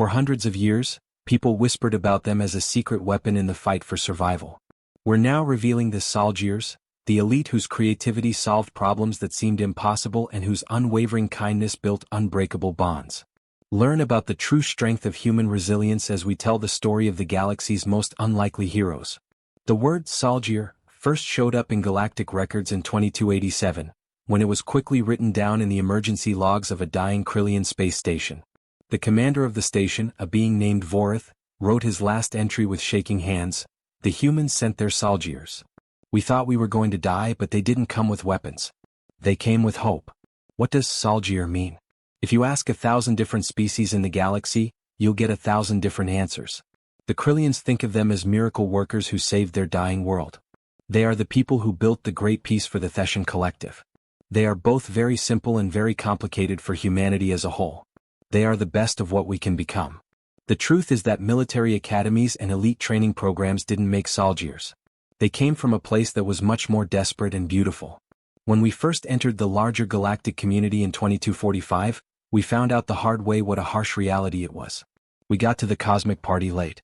For hundreds of years, people whispered about them as a secret weapon in the fight for survival. We're now revealing the Solgiers, the elite whose creativity solved problems that seemed impossible and whose unwavering kindness built unbreakable bonds. Learn about the true strength of human resilience as we tell the story of the galaxy's most unlikely heroes. The word Solgier first showed up in galactic records in 2287, when it was quickly written down in the emergency logs of a dying Krillian space station. The commander of the station, a being named Vorith, wrote his last entry with shaking hands. The humans sent their Solgiers. We thought we were going to die, but they didn't come with weapons. They came with hope. What does Solgier mean? If you ask 1,000 different species in the galaxy, you'll get 1,000 different answers. The Krillians think of them as miracle workers who saved their dying world. They are the people who built the Great Peace for the Theshan Collective. They are both very simple and very complicated for humanity as a whole. They are the best of what we can become. The truth is that military academies and elite training programs didn't make Solgiers. They came from a place that was much more desperate and beautiful. When we first entered the larger galactic community in 2245, we found out the hard way what a harsh reality it was. We got to the cosmic party late.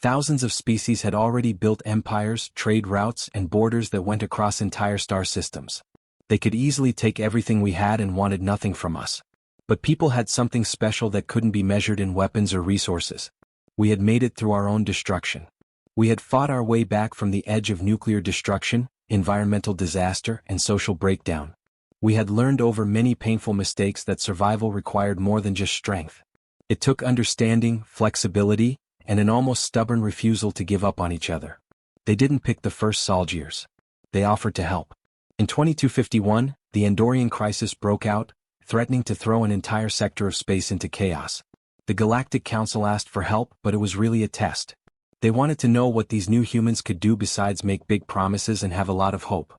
Thousands of species had already built empires, trade routes, and borders that went across entire star systems. They could easily take everything we had and wanted nothing from us. But people had something special that couldn't be measured in weapons or resources. We had made it through our own destruction. We had fought our way back from the edge of nuclear destruction, environmental disaster, and social breakdown. We had learned over many painful mistakes that survival required more than just strength. It took understanding, flexibility, and an almost stubborn refusal to give up on each other. They didn't pick the first Solgiers. They offered to help. In 2251, the Andorian crisis broke out, threatening to throw an entire sector of space into chaos. The Galactic Council asked for help, but it was really a test. They wanted to know what these new humans could do besides make big promises and have a lot of hope.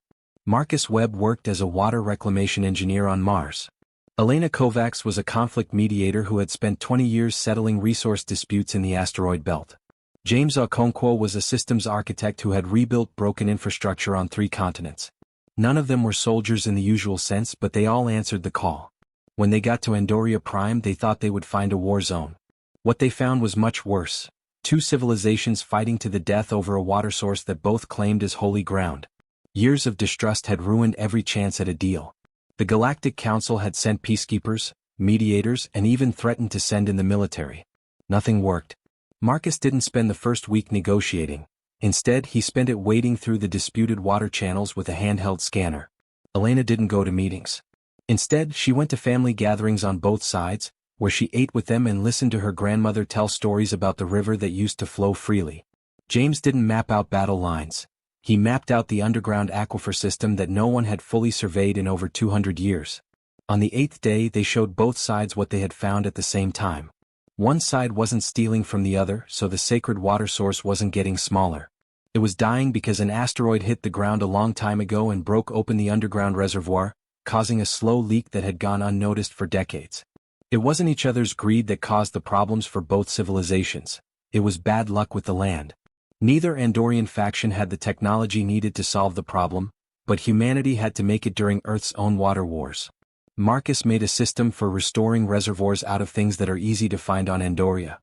Marcus Webb worked as a water reclamation engineer on Mars. Elena Kovacs was a conflict mediator who had spent 20 years settling resource disputes in the asteroid belt. James Okonkwo was a systems architect who had rebuilt broken infrastructure on 3 continents. None of them were soldiers in the usual sense, but they all answered the call. When they got to Andoria Prime, they thought they would find a war zone. What they found was much worse. 2 civilizations fighting to the death over a water source that both claimed as holy ground. Years of distrust had ruined every chance at a deal. The Galactic Council had sent peacekeepers, mediators, and even threatened to send in the military. Nothing worked. Marcus didn't spend the first week negotiating. Instead, he spent it wading through the disputed water channels with a handheld scanner. Elena didn't go to meetings. Instead, she went to family gatherings on both sides, where she ate with them and listened to her grandmother tell stories about the river that used to flow freely. James didn't map out battle lines. He mapped out the underground aquifer system that no one had fully surveyed in over 200 years. On the 8th day, they showed both sides what they had found at the same time. One side wasn't stealing from the other, so the sacred water source wasn't getting smaller. It was dying because an asteroid hit the ground a long time ago and broke open the underground reservoir, causing a slow leak that had gone unnoticed for decades. It wasn't each other's greed that caused the problems for both civilizations. It was bad luck with the land. Neither Andorian faction had the technology needed to solve the problem, but humanity had to make it during Earth's own water wars. Marcus made a system for restoring reservoirs out of things that are easy to find on Andoria.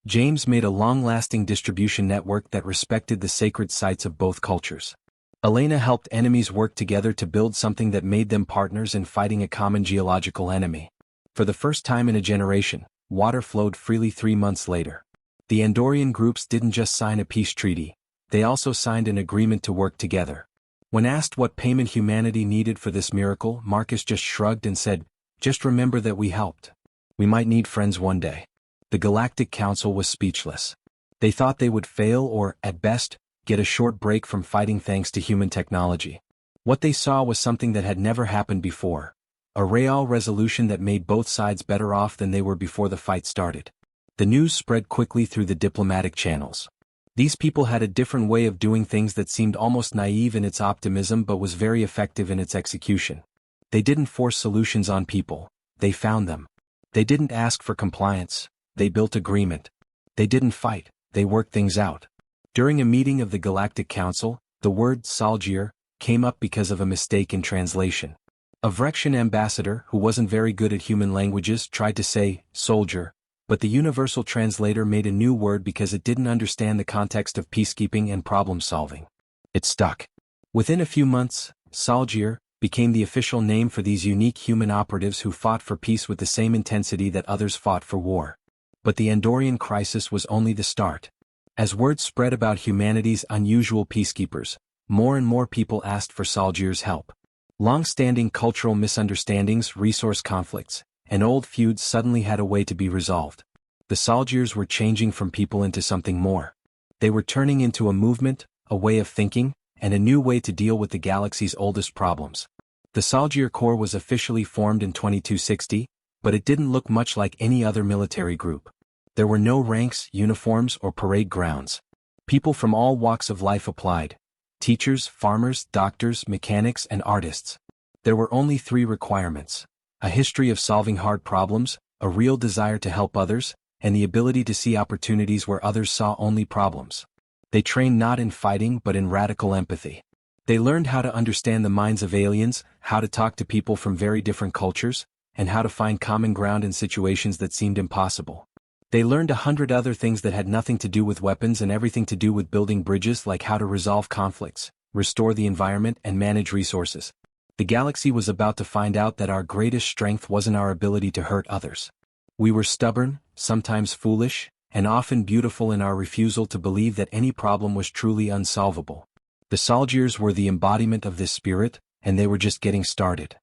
James made a long-lasting distribution network that respected the sacred sites of both cultures. Elena helped enemies work together to build something that made them partners in fighting a common geological enemy. For the first time in a generation, water flowed freely 3 months later. The Andorian groups didn't just sign a peace treaty, they also signed an agreement to work together. When asked what payment humanity needed for this miracle, Marcus just shrugged and said, "Just remember that we helped. We might need friends one day." The Galactic Council was speechless. They thought they would fail or, at best, get a short break from fighting thanks to human technology. What they saw was something that had never happened before. A real resolution that made both sides better off than they were before the fight started. The news spread quickly through the diplomatic channels. These people had a different way of doing things that seemed almost naive in its optimism but was very effective in its execution. They didn't force solutions on people, they found them. They didn't ask for compliance, they built agreement. They didn't fight, they worked things out. During a meeting of the Galactic Council, the word Solgier came up because of a mistake in translation. A Vrexian ambassador who wasn't very good at human languages tried to say soldier, But the universal translator made a new word because it didn't understand the context of peacekeeping and problem-solving. It stuck. Within a few months, Solgier became the official name for these unique human operatives who fought for peace with the same intensity that others fought for war. But the Andorian crisis was only the start. As word spread about humanity's unusual peacekeepers, more and more people asked for Solgier's help. Long-standing cultural misunderstandings, resource conflicts, and old feuds suddenly had a way to be resolved. The Solgiers were changing from people into something more. They were turning into a movement, a way of thinking, and a new way to deal with the galaxy's oldest problems. The Solgier Corps was officially formed in 2260, but it didn't look much like any other military group. There were no ranks, uniforms, or parade grounds. People from all walks of life applied: teachers, farmers, doctors, mechanics, and artists. There were only 3 requirements: a history of solving hard problems, a real desire to help others, and the ability to see opportunities where others saw only problems. They trained not in fighting but in radical empathy. They learned how to understand the minds of aliens, how to talk to people from very different cultures, and how to find common ground in situations that seemed impossible. They learned 100 other things that had nothing to do with weapons and everything to do with building bridges, like how to resolve conflicts, restore the environment, and manage resources. The galaxy was about to find out that our greatest strength wasn't our ability to hurt others. We were stubborn, sometimes foolish, and often beautiful in our refusal to believe that any problem was truly unsolvable. The Solgiers were the embodiment of this spirit, and they were just getting started.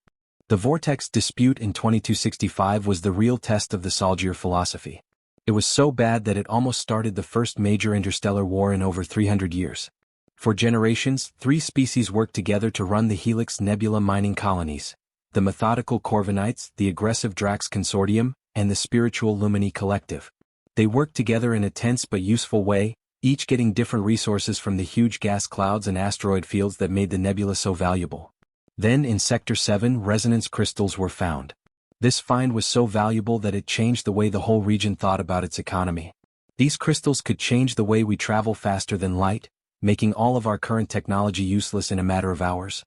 The Vortex dispute in 2265 was the real test of the Solgier philosophy. It was so bad that it almost started the first major interstellar war in over 300 years. For generations, 3 species worked together to run the Helix Nebula mining colonies: the methodical Corvinites, the aggressive Drax Consortium, and the spiritual Lumini Collective. They worked together in a tense but useful way, each getting different resources from the huge gas clouds and asteroid fields that made the nebula so valuable. Then in Sector 7, resonance crystals were found. This find was so valuable that it changed the way the whole region thought about its economy. These crystals could change the way we travel faster than light, making all of our current technology useless in a matter of hours.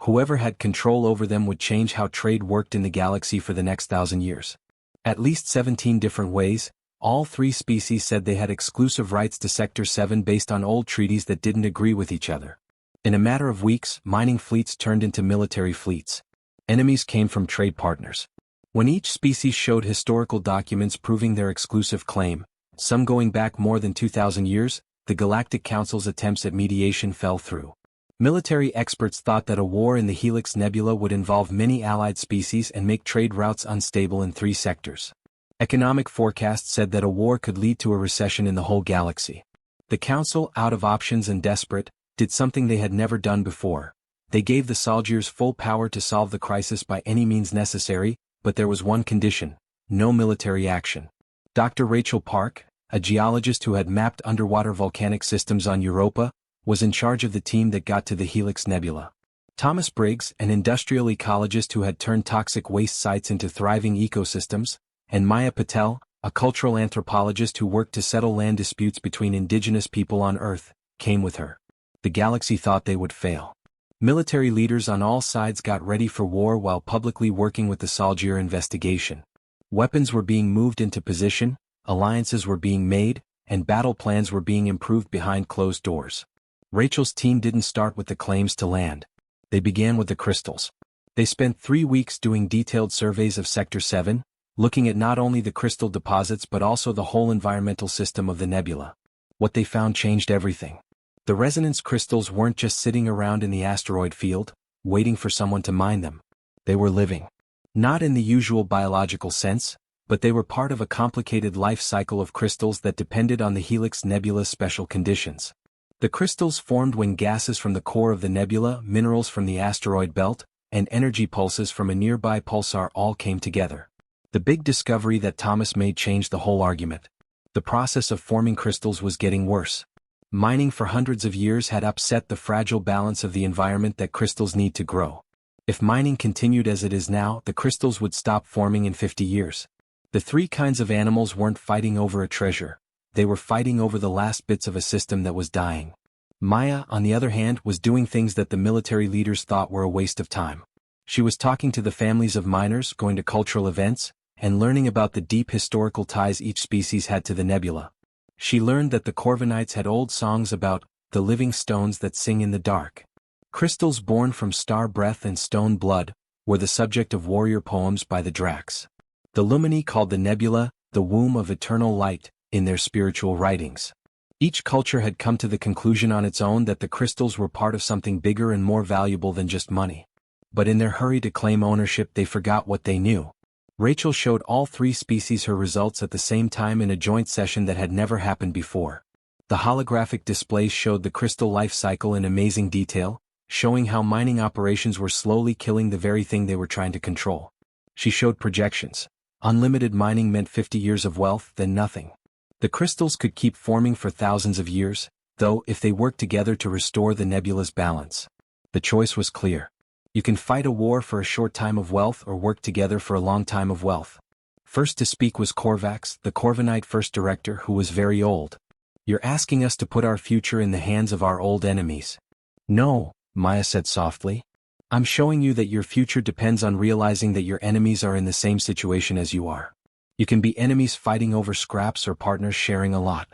Whoever had control over them would change how trade worked in the galaxy for the next 1,000 years. At least 17 different ways, all 3 species said they had exclusive rights to Sector 7 based on old treaties that didn't agree with each other. In a matter of weeks, mining fleets turned into military fleets. Enemies came from trade partners. When each species showed historical documents proving their exclusive claim, some going back more than 2,000 years, the Galactic Council's attempts at mediation fell through. Military experts thought that a war in the Helix Nebula would involve many allied species and make trade routes unstable in 3 sectors. Economic forecasts said that a war could lead to a recession in the whole galaxy. The Council, out of options and desperate, did something they had never done before. They gave the Solgiers full power to solve the crisis by any means necessary, but there was one condition: no military action. Dr. Rachel Park, a geologist who had mapped underwater volcanic systems on Europa, was in charge of the team that got to the Helix Nebula. Thomas Briggs, an industrial ecologist who had turned toxic waste sites into thriving ecosystems, and Maya Patel, a cultural anthropologist who worked to settle land disputes between indigenous people on Earth, came with her. The galaxy thought they would fail. Military leaders on all sides got ready for war while publicly working with the Solgier investigation. Weapons were being moved into position, alliances were being made, and battle plans were being improved behind closed doors. Rachel's team didn't start with the claims to land. They began with the crystals. They spent 3 weeks doing detailed surveys of Sector 7, looking at not only the crystal deposits but also the whole environmental system of the nebula. What they found changed everything. The resonance crystals weren't just sitting around in the asteroid field, waiting for someone to mine them. They were living. Not in the usual biological sense, but they were part of a complicated life cycle of crystals that depended on the Helix Nebula's special conditions. The crystals formed when gases from the core of the nebula, minerals from the asteroid belt, and energy pulses from a nearby pulsar all came together. The big discovery that Thomas made changed the whole argument. The process of forming crystals was getting worse. Mining for hundreds of years had upset the fragile balance of the environment that crystals need to grow. If mining continued as it is now, the crystals would stop forming in 50 years. The 3 kinds of animals weren't fighting over a treasure. They were fighting over the last bits of a system that was dying. Maya, on the other hand, was doing things that the military leaders thought were a waste of time. She was talking to the families of miners, going to cultural events, and learning about the deep historical ties each species had to the nebula. She learned that the Corvinites had old songs about the living stones that sing in the dark. Crystals born from star breath and stone blood were the subject of warrior poems by the Dracs. The Lumini called the nebula the womb of eternal light in their spiritual writings. Each culture had come to the conclusion on its own that the crystals were part of something bigger and more valuable than just money. But in their hurry to claim ownership, they forgot what they knew. Rachel showed all three species her results at the same time in a joint session that had never happened before. The holographic displays showed the crystal life cycle in amazing detail, showing how mining operations were slowly killing the very thing they were trying to control. She showed projections. Unlimited mining meant 50 years of wealth, then nothing. The crystals could keep forming for thousands of years, though, if they worked together to restore the nebula's balance. The choice was clear. You can fight a war for a short time of wealth or work together for a long time of wealth. First to speak was Corvax, the Corvinite first director, who was very old. You're asking us to put our future in the hands of our old enemies. No, Maya said softly. I'm showing you that your future depends on realizing that your enemies are in the same situation as you are. You can be enemies fighting over scraps or partners sharing a lot.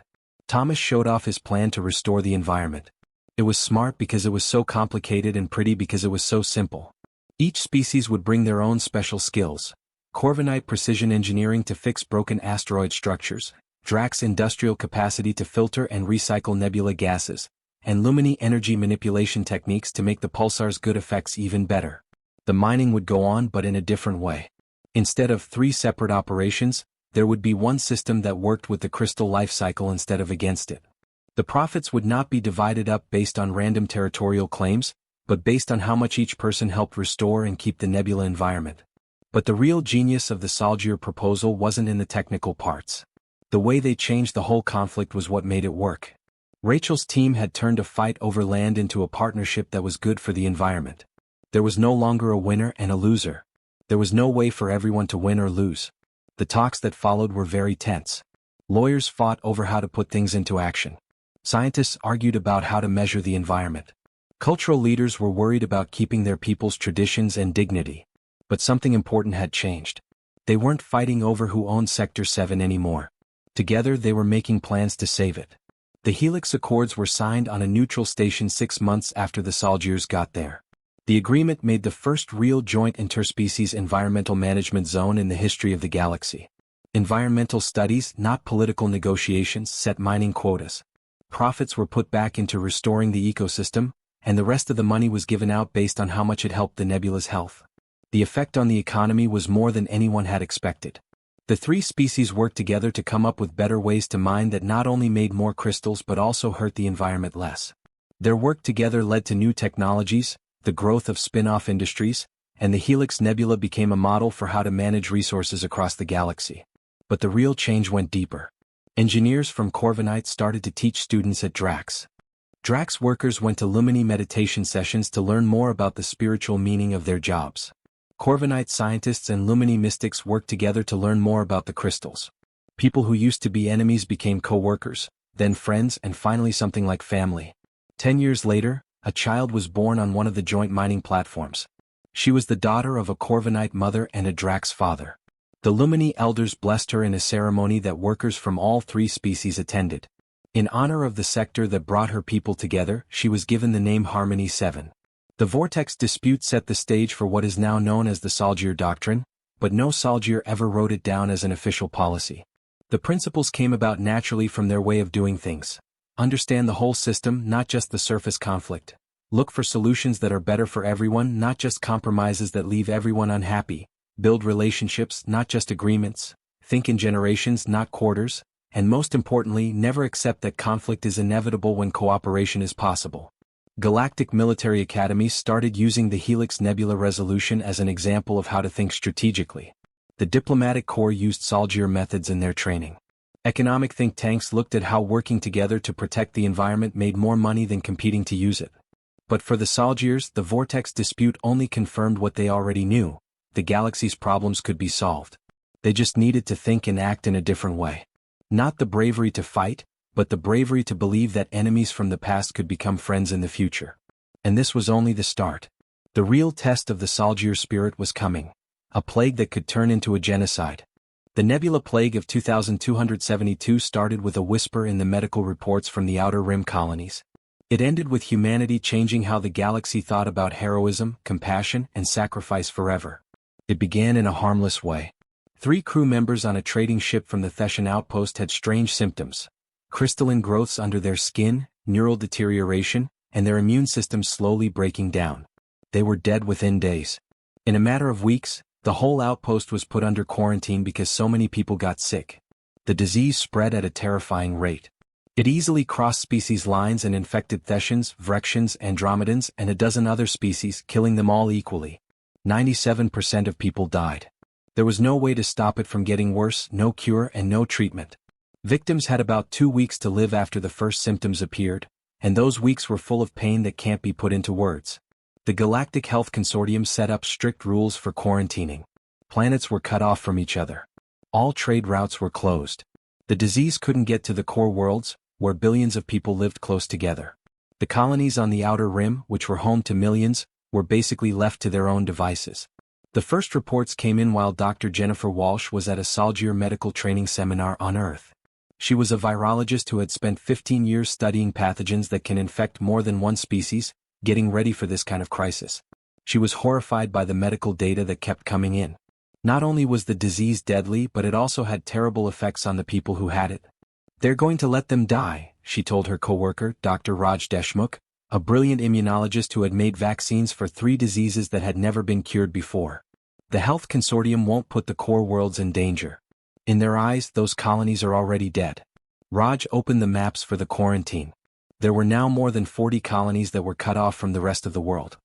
Thomas showed off his plan to restore the environment. It was smart because it was so complicated and pretty because it was so simple. Each species would bring their own special skills. Corvinite precision engineering to fix broken asteroid structures, Drax industrial capacity to filter and recycle nebula gases, and Lumini energy manipulation techniques to make the pulsar's good effects even better. The mining would go on, but in a different way. Instead of 3 separate operations, there would be one system that worked with the crystal life cycle instead of against it. The profits would not be divided up based on random territorial claims, but based on how much each person helped restore and keep the nebula environment. But the real genius of the Solgier proposal wasn't in the technical parts. The way they changed the whole conflict was what made it work. Rachel's team had turned a fight over land into a partnership that was good for the environment. There was no longer a winner and a loser. There was no way for everyone to win or lose. The talks that followed were very tense. Lawyers fought over how to put things into action. Scientists argued about how to measure the environment. Cultural leaders were worried about keeping their people's traditions and dignity. But something important had changed. They weren't fighting over who owned Sector 7 anymore. Together they were making plans to save it. The Helix Accords were signed on a neutral station 6 months after the Solgiers got there. The agreement made the first real joint interspecies environmental management zone in the history of the galaxy. Environmental studies, not political negotiations, set mining quotas. Profits were put back into restoring the ecosystem, and the rest of the money was given out based on how much it helped the nebula's health. The effect on the economy was more than anyone had expected. The 3 species worked together to come up with better ways to mine that not only made more crystals but also hurt the environment less. Their work together led to new technologies, the growth of spin-off industries, and the Helix Nebula became a model for how to manage resources across the galaxy. But the real change went deeper. Engineers from Corvinite started to teach students at Drax. Drax workers went to Lumini meditation sessions to learn more about the spiritual meaning of their jobs. Corvinite scientists and Lumini mystics worked together to learn more about the crystals. People who used to be enemies became co-workers, then friends, and finally something like family. 10 years later, a child was born on one of the joint mining platforms. She was the daughter of a Corvinite mother and a Drax father. The Lumini elders blessed her in a ceremony that workers from all 3 species attended. In honor of the sector that brought her people together, she was given the name Harmony 7. The Vortex dispute set the stage for what is now known as the Solgier Doctrine, but no Solgier ever wrote it down as an official policy. The principles came about naturally from their way of doing things. Understand the whole system, not just the surface conflict. Look for solutions that are better for everyone, not just compromises that leave everyone unhappy. Build relationships, not just agreements. Think in generations, not quarters. And most importantly, never accept that conflict is inevitable when cooperation is possible. Galactic military academies started using the Helix Nebula resolution as an example of how to think strategically. The diplomatic corps used Solgier methods in their training. Economic think tanks looked at how working together to protect the environment made more money than competing to use it. But for the Solgiers, the Vortex dispute only confirmed what they already knew: the galaxy's problems could be solved. They just needed to think and act in a different way. Not the bravery to fight, but the bravery to believe that enemies from the past could become friends in the future. And this was only the start. The real test of the Solgier spirit was coming. A plague that could turn into a genocide. The nebula plague of 2272 started with a whisper in the medical reports from the Outer Rim colonies. It ended with humanity changing how the galaxy thought about heroism, compassion, and sacrifice forever. It began in a harmless way. 3 crew members on a trading ship from the Theshan outpost had strange symptoms: crystalline growths under their skin, neural deterioration, and their immune systems slowly breaking down. They were dead within days. In a matter of weeks, the whole outpost was put under quarantine because so many people got sick. The disease spread at a terrifying rate. It easily crossed species lines and infected Thesians, Vrexians, Andromedans, and a dozen other species, killing them all equally. 97% of people died. There was no way to stop it from getting worse, no cure and no treatment. Victims had about 2 weeks to live after the first symptoms appeared, and those weeks were full of pain that can't be put into words. The Galactic Health Consortium set up strict rules for quarantining. Planets were cut off from each other. All trade routes were closed. The disease couldn't get to the core worlds, where billions of people lived close together. The colonies on the Outer Rim, which were home to millions, were basically left to their own devices. The first reports came in while Dr. Jennifer Walsh was at a Solgier medical training seminar on Earth. She was a virologist who had spent 15 years studying pathogens that can infect more than one species, getting ready for this kind of crisis. She was horrified by the medical data that kept coming in. Not only was the disease deadly, but it also had terrible effects on the people who had it. "They're going to let them die," she told her coworker, Dr. Raj Deshmukh, a brilliant immunologist who had made vaccines for 3 diseases that had never been cured before. "The health consortium won't put the core worlds in danger. In their eyes, those colonies are already dead." Raj opened the maps for the quarantine. There were now more than 40 colonies that were cut off from the rest of the world.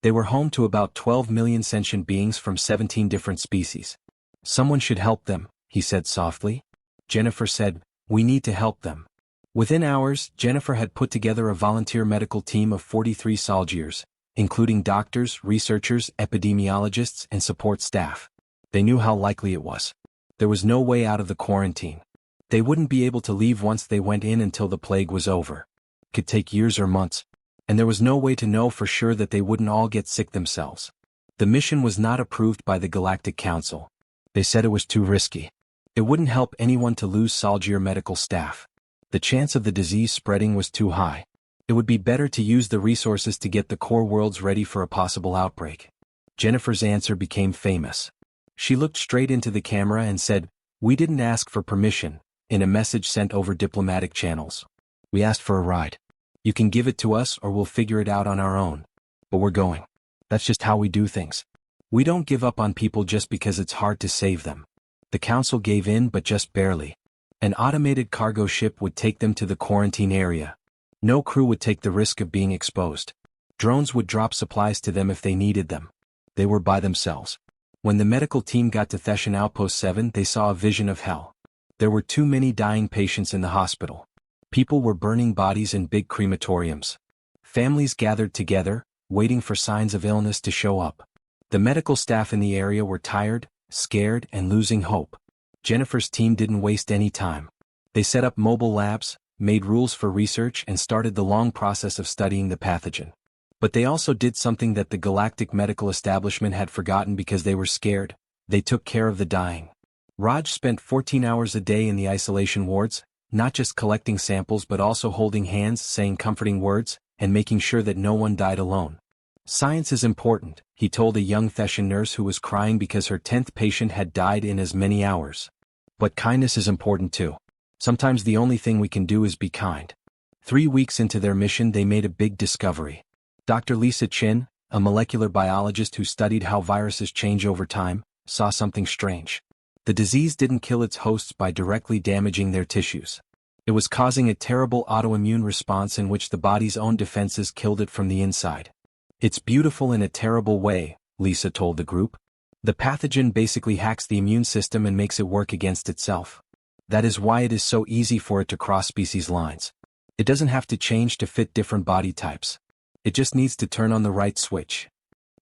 They were home to about 12 million sentient beings from 17 different species. "Someone should help them," he said softly. Jennifer said, "We need to help them." Within hours, Jennifer had put together a volunteer medical team of 43 Solgiers, including doctors, researchers, epidemiologists, and support staff. They knew how likely it was. There was no way out of the quarantine. They wouldn't be able to leave once they went in until the plague was over. It could take years or months. And there was no way to know for sure that they wouldn't all get sick themselves. The mission was not approved by the Galactic Council. They said it was too risky. It wouldn't help anyone to lose Solgier medical staff. The chance of the disease spreading was too high. It would be better to use the resources to get the core worlds ready for a possible outbreak. Jennifer's answer became famous. She looked straight into the camera and said, "We didn't ask for permission," in a message sent over diplomatic channels. "We asked for a ride. You can give it to us or we'll figure it out on our own. But we're going. That's just how we do things. We don't give up on people just because it's hard to save them." The council gave in, but just barely. An automated cargo ship would take them to the quarantine area. No crew would take the risk of being exposed. Drones would drop supplies to them if they needed them. They were by themselves. When the medical team got to Theshan Outpost 7, they saw a vision of hell. There were too many dying patients in the hospital. People were burning bodies in big crematoriums. Families gathered together, waiting for signs of illness to show up. The medical staff in the area were tired, scared, and losing hope. Jennifer's team didn't waste any time. They set up mobile labs, made rules for research, and started the long process of studying the pathogen. But they also did something that the galactic medical establishment had forgotten because they were scared. They took care of the dying. Raj spent 14 hours a day in the isolation wards, not just collecting samples but also holding hands, saying comforting words, and making sure that no one died alone. "Science is important," he told a young Thesian nurse who was crying because her 10th patient had died in as many hours. "But kindness is important too. Sometimes the only thing we can do is be kind." 3 weeks into their mission, they made a big discovery. Dr. Lisa Chin, a molecular biologist who studied how viruses change over time, saw something strange. The disease didn't kill its hosts by directly damaging their tissues. It was causing a terrible autoimmune response in which the body's own defenses killed it from the inside. "It's beautiful in a terrible way," Lisa told the group. "The pathogen basically hacks the immune system and makes it work against itself. That is why it is so easy for it to cross species lines. It doesn't have to change to fit different body types. It just needs to turn on the right switch."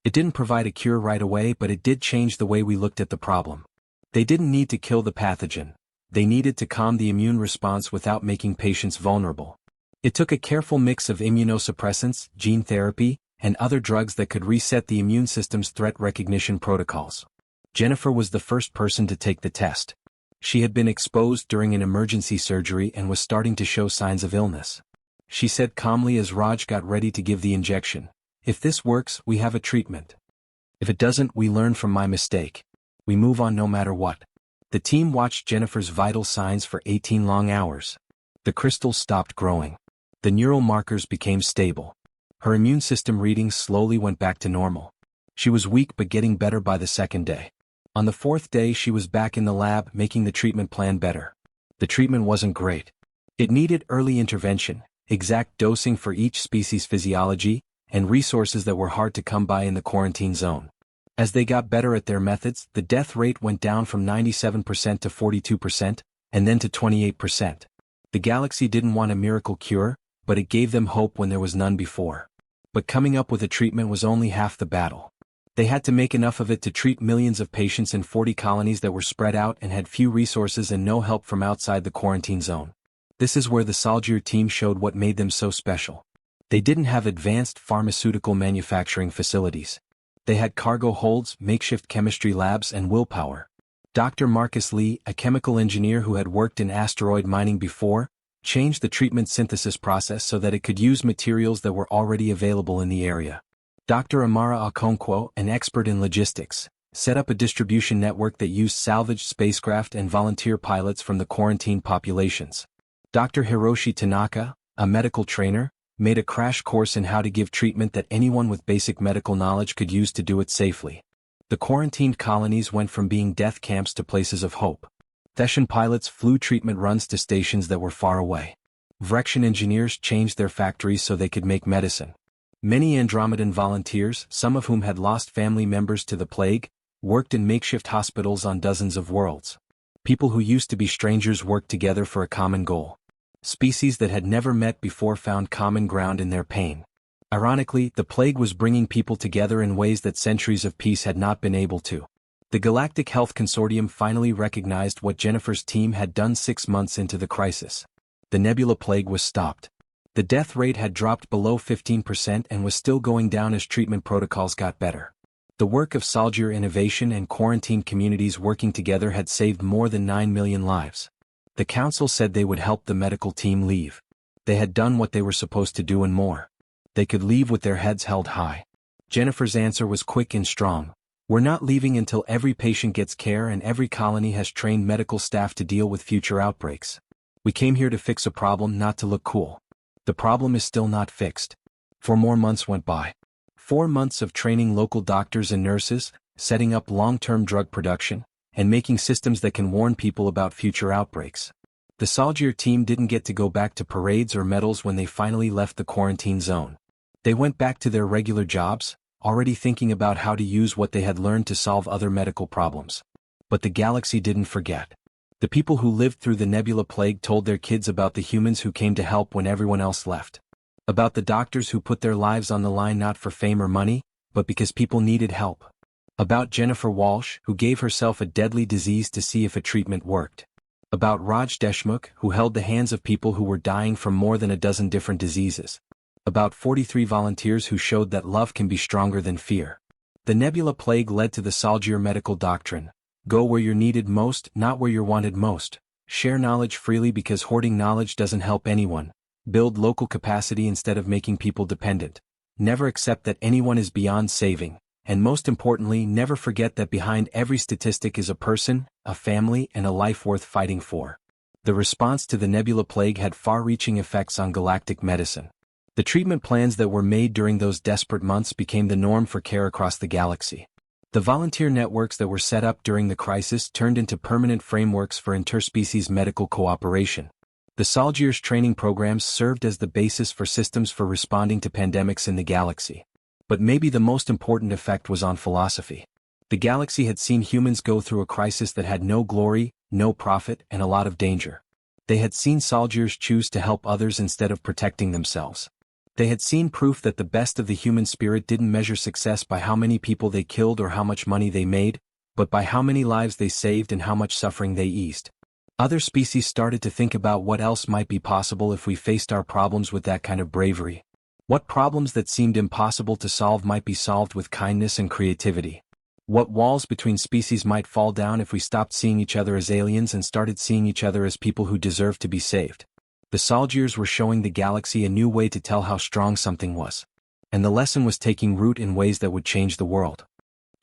It didn't provide a cure right away, but it did change the way we looked at the problem. They didn't need to kill the pathogen. They needed to calm the immune response without making patients vulnerable. It took a careful mix of immunosuppressants, gene therapy, and other drugs that could reset the immune system's threat recognition protocols. Jennifer was the first person to take the test. She had been exposed during an emergency surgery and was starting to show signs of illness. She said calmly as Raj got ready to give the injection, "If this works, we have a treatment. If it doesn't, we learn from my mistake. We move on no matter what." The team watched Jennifer's vital signs for 18 long hours. The crystals stopped growing. The neural markers became stable. Her immune system readings slowly went back to normal. She was weak but getting better by the second day. On the fourth day she was back in the lab making the treatment plan better. The treatment wasn't great. It needed early intervention, exact dosing for each species' physiology, and resources that were hard to come by in the quarantine zone. As they got better at their methods, the death rate went down from 97% to 42%, and then to 28%. The galaxy didn't want a miracle cure, but it gave them hope when there was none before. But coming up with a treatment was only half the battle. They had to make enough of it to treat millions of patients in 40 colonies that were spread out and had few resources and no help from outside the quarantine zone. This is where the Solgier team showed what made them so special. They didn't have advanced pharmaceutical manufacturing facilities. They had cargo holds, makeshift chemistry labs, and willpower. Dr. Marcus Lee, a chemical engineer who had worked in asteroid mining before, changed the treatment synthesis process so that it could use materials that were already available in the area. Dr. Amara Okonkwo, an expert in logistics, set up a distribution network that used salvaged spacecraft and volunteer pilots from the quarantined populations. Dr. Hiroshi Tanaka, a medical trainer, made a crash course in how to give treatment that anyone with basic medical knowledge could use to do it safely. The quarantined colonies went from being death camps to places of hope. Theshan pilots flew treatment runs to stations that were far away. Vrexian engineers changed their factories so they could make medicine. Many Andromedan volunteers, some of whom had lost family members to the plague, worked in makeshift hospitals on dozens of worlds. People who used to be strangers worked together for a common goal. Species that had never met before found common ground in their pain. Ironically, the plague was bringing people together in ways that centuries of peace had not been able to. The Galactic Health Consortium finally recognized what Jennifer's team had done 6 months into the crisis. The nebula plague was stopped. The death rate had dropped below 15% and was still going down as treatment protocols got better. The work of Solgier Innovation and quarantine communities working together had saved more than 9 million lives. The council said they would help the medical team leave. They had done what they were supposed to do and more. They could leave with their heads held high. Jennifer's answer was quick and strong. "We're not leaving until every patient gets care and every colony has trained medical staff to deal with future outbreaks. We came here to fix a problem, not to look cool." The problem is still not fixed. 4 more months went by. 4 months of training local doctors and nurses, setting up long-term drug production, and making systems that can warn people about future outbreaks. The Solgier team didn't get to go back to parades or medals when they finally left the quarantine zone. They went back to their regular jobs, already thinking about how to use what they had learned to solve other medical problems. But the galaxy didn't forget. The people who lived through the nebula plague told their kids about the humans who came to help when everyone else left. About the doctors who put their lives on the line not for fame or money, but because people needed help. About Jennifer Walsh, who gave herself a deadly disease to see if a treatment worked. About Raj Deshmukh, who held the hands of people who were dying from more than a dozen different diseases. About 43 volunteers who showed that love can be stronger than fear. The nebula plague led to the Solgier medical doctrine. Go where you're needed most, not where you're wanted most. Share knowledge freely because hoarding knowledge doesn't help anyone. Build local capacity instead of making people dependent. Never accept that anyone is beyond saving. And most importantly, never forget that behind every statistic is a person, a family, and a life worth fighting for. The response to the nebula plague had far-reaching effects on galactic medicine. The treatment plans that were made during those desperate months became the norm for care across the galaxy. The volunteer networks that were set up during the crisis turned into permanent frameworks for interspecies medical cooperation. The Solgier's training programs served as the basis for systems for responding to pandemics in the galaxy. But maybe the most important effect was on philosophy. The galaxy had seen humans go through a crisis that had no glory, no profit, and a lot of danger. They had seen Solgiers choose to help others instead of protecting themselves. They had seen proof that the best of the human spirit didn't measure success by how many people they killed or how much money they made, but by how many lives they saved and how much suffering they eased. Other species started to think about what else might be possible if we faced our problems with that kind of bravery. What problems that seemed impossible to solve might be solved with kindness and creativity. What walls between species might fall down if we stopped seeing each other as aliens and started seeing each other as people who deserve to be saved. The Solgiers were showing the galaxy a new way to tell how strong something was. And the lesson was taking root in ways that would change the world.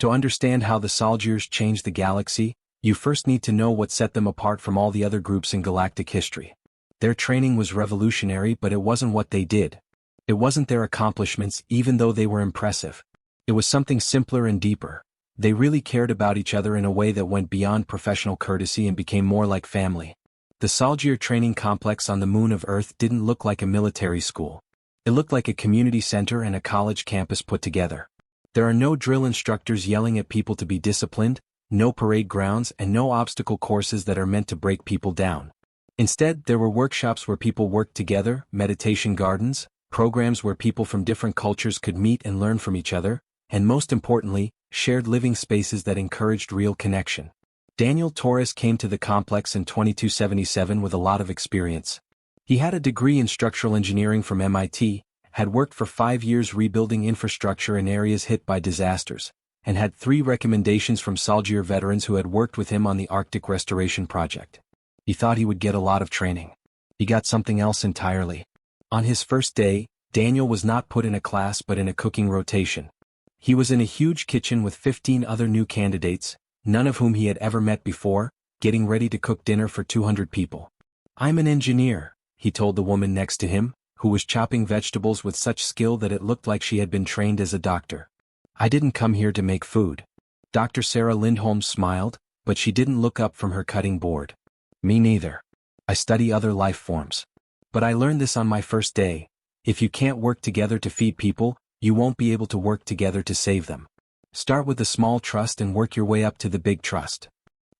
To understand how the Solgiers changed the galaxy, you first need to know what set them apart from all the other groups in galactic history. Their training was revolutionary, but it wasn't what they did. It wasn't their accomplishments, even though they were impressive. It was something simpler and deeper. They really cared about each other in a way that went beyond professional courtesy and became more like family. The Solgier training complex on the moon of Earth didn't look like a military school. It looked like a community center and a college campus put together. There are no drill instructors yelling at people to be disciplined, no parade grounds, and no obstacle courses that are meant to break people down. Instead, there were workshops where people worked together, meditation gardens, programs where people from different cultures could meet and learn from each other, and most importantly, shared living spaces that encouraged real connection. Daniel Torres came to the complex in 2277 with a lot of experience. He had a degree in structural engineering from MIT, had worked for 5 years rebuilding infrastructure in areas hit by disasters, and had 3 recommendations from Solgier veterans who had worked with him on the Arctic restoration project. He thought he would get a lot of training. He got something else entirely. On his first day, Daniel was not put in a class but in a cooking rotation. He was in a huge kitchen with 15 other new candidates, none of whom he had ever met before, getting ready to cook dinner for 200 people. "I'm an engineer," he told the woman next to him, who was chopping vegetables with such skill that it looked like she had been trained as a doctor. "I didn't come here to make food." Dr. Sarah Lindholm smiled, but she didn't look up from her cutting board. "Me neither. I study other life forms. But I learned this on my first day. If you can't work together to feed people, you won't be able to work together to save them. Start with the small trust and work your way up to the big trust."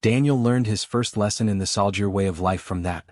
Daniel learned his first lesson in the Solgier way of life from that.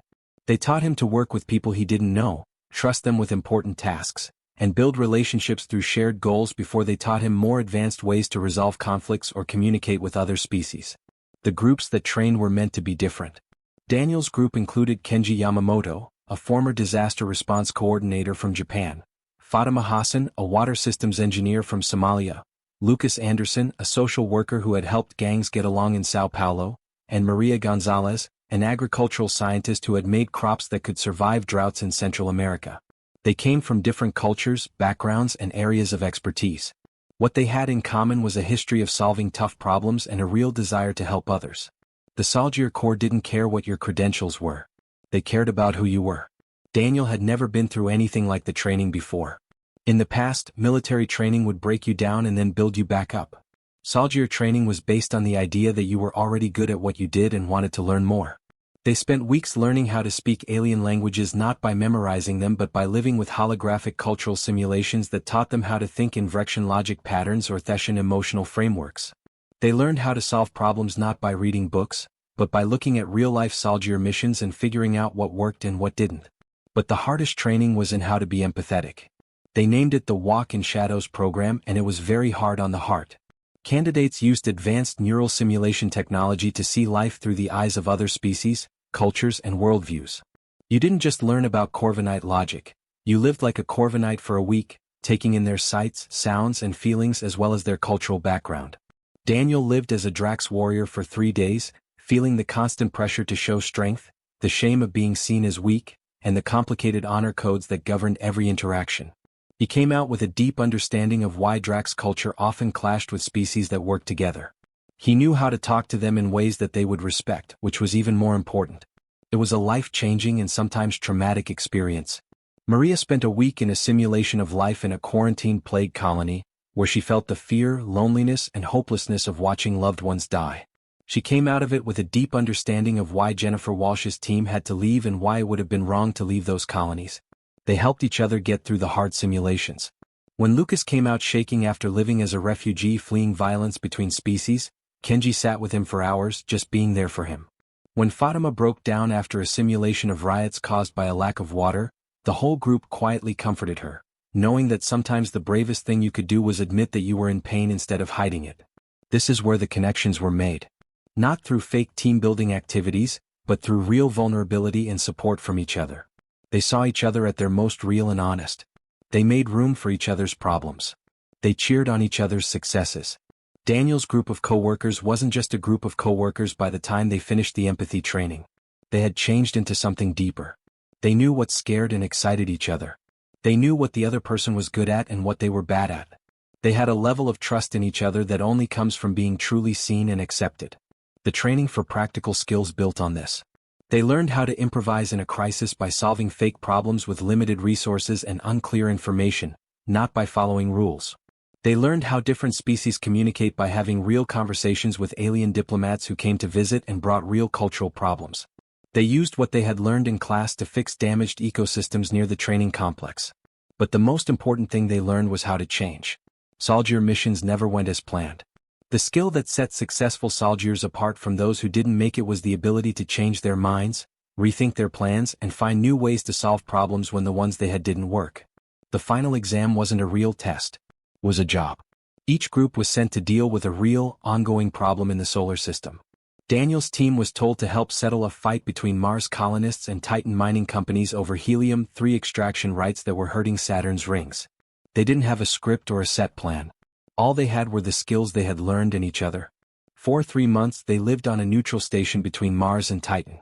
They taught him to work with people he didn't know, trust them with important tasks, and build relationships through shared goals before they taught him more advanced ways to resolve conflicts or communicate with other species. The groups that trained were meant to be different. Daniel's group included Kenji Yamamoto, a former disaster response coordinator from Japan, Fatima Hassan, a water systems engineer from Somalia, Lucas Anderson, a social worker who had helped gangs get along in Sao Paulo, and Maria Gonzalez, an agricultural scientist who had made crops that could survive droughts in Central America. They came from different cultures, backgrounds, and areas of expertise. What they had in common was a history of solving tough problems and a real desire to help others. The Solgier Corps didn't care what your credentials were. They cared about who you were. Daniel had never been through anything like the training before. In the past, military training would break you down and then build you back up. Solgier training was based on the idea that you were already good at what you did and wanted to learn more. They spent weeks learning how to speak alien languages, not by memorizing them but by living with holographic cultural simulations that taught them how to think in Vrechian logic patterns or Thesian emotional frameworks. They learned how to solve problems not by reading books, but by looking at real-life Solgier missions and figuring out what worked and what didn't. But the hardest training was in how to be empathetic. They named it the Walk in Shadows program, and it was very hard on the heart. Candidates used advanced neural simulation technology to see life through the eyes of other species, cultures, and worldviews. You didn't just learn about Corvinite logic. You lived like a Corvinite for a week, taking in their sights, sounds, and feelings as well as their cultural background. Daniel lived as a Drax warrior for 3 days, feeling the constant pressure to show strength, the shame of being seen as weak, and the complicated honor codes that governed every interaction. He came out with a deep understanding of why Drax culture often clashed with species that worked together. He knew how to talk to them in ways that they would respect, which was even more important. It was a life-changing and sometimes traumatic experience. Maria spent a week in a simulation of life in a quarantine plague colony, where she felt the fear, loneliness, and hopelessness of watching loved ones die. She came out of it with a deep understanding of why Jennifer Walsh's team had to leave and why it would have been wrong to leave those colonies. They helped each other get through the hard simulations. When Lucas came out shaking after living as a refugee fleeing violence between species, Kenji sat with him for hours, just being there for him. When Fatima broke down after a simulation of riots caused by a lack of water, the whole group quietly comforted her, knowing that sometimes the bravest thing you could do was admit that you were in pain instead of hiding it. This is where the connections were made. Not through fake team-building activities, but through real vulnerability and support from each other. They saw each other at their most real and honest. They made room for each other's problems. They cheered on each other's successes. Daniel's group of co-workers wasn't just a group of co-workers by the time they finished the empathy training. They had changed into something deeper. They knew what scared and excited each other. They knew what the other person was good at and what they were bad at. They had a level of trust in each other that only comes from being truly seen and accepted. The training for practical skills built on this. They learned how to improvise in a crisis by solving fake problems with limited resources and unclear information, not by following rules. They learned how different species communicate by having real conversations with alien diplomats who came to visit and brought real cultural problems. They used what they had learned in class to fix damaged ecosystems near the training complex. But the most important thing they learned was how to change. Solgier missions never went as planned. The skill that set successful Solgiers apart from those who didn't make it was the ability to change their minds, rethink their plans, and find new ways to solve problems when the ones they had didn't work. The final exam wasn't a real test. It was a job. Each group was sent to deal with a real, ongoing problem in the solar system. Daniel's team was told to help settle a fight between Mars colonists and Titan mining companies over helium-3 extraction rights that were hurting Saturn's rings. They didn't have a script or a set plan. All they had were the skills they had learned in each other. For 3 months they lived on a neutral station between Mars and Titan.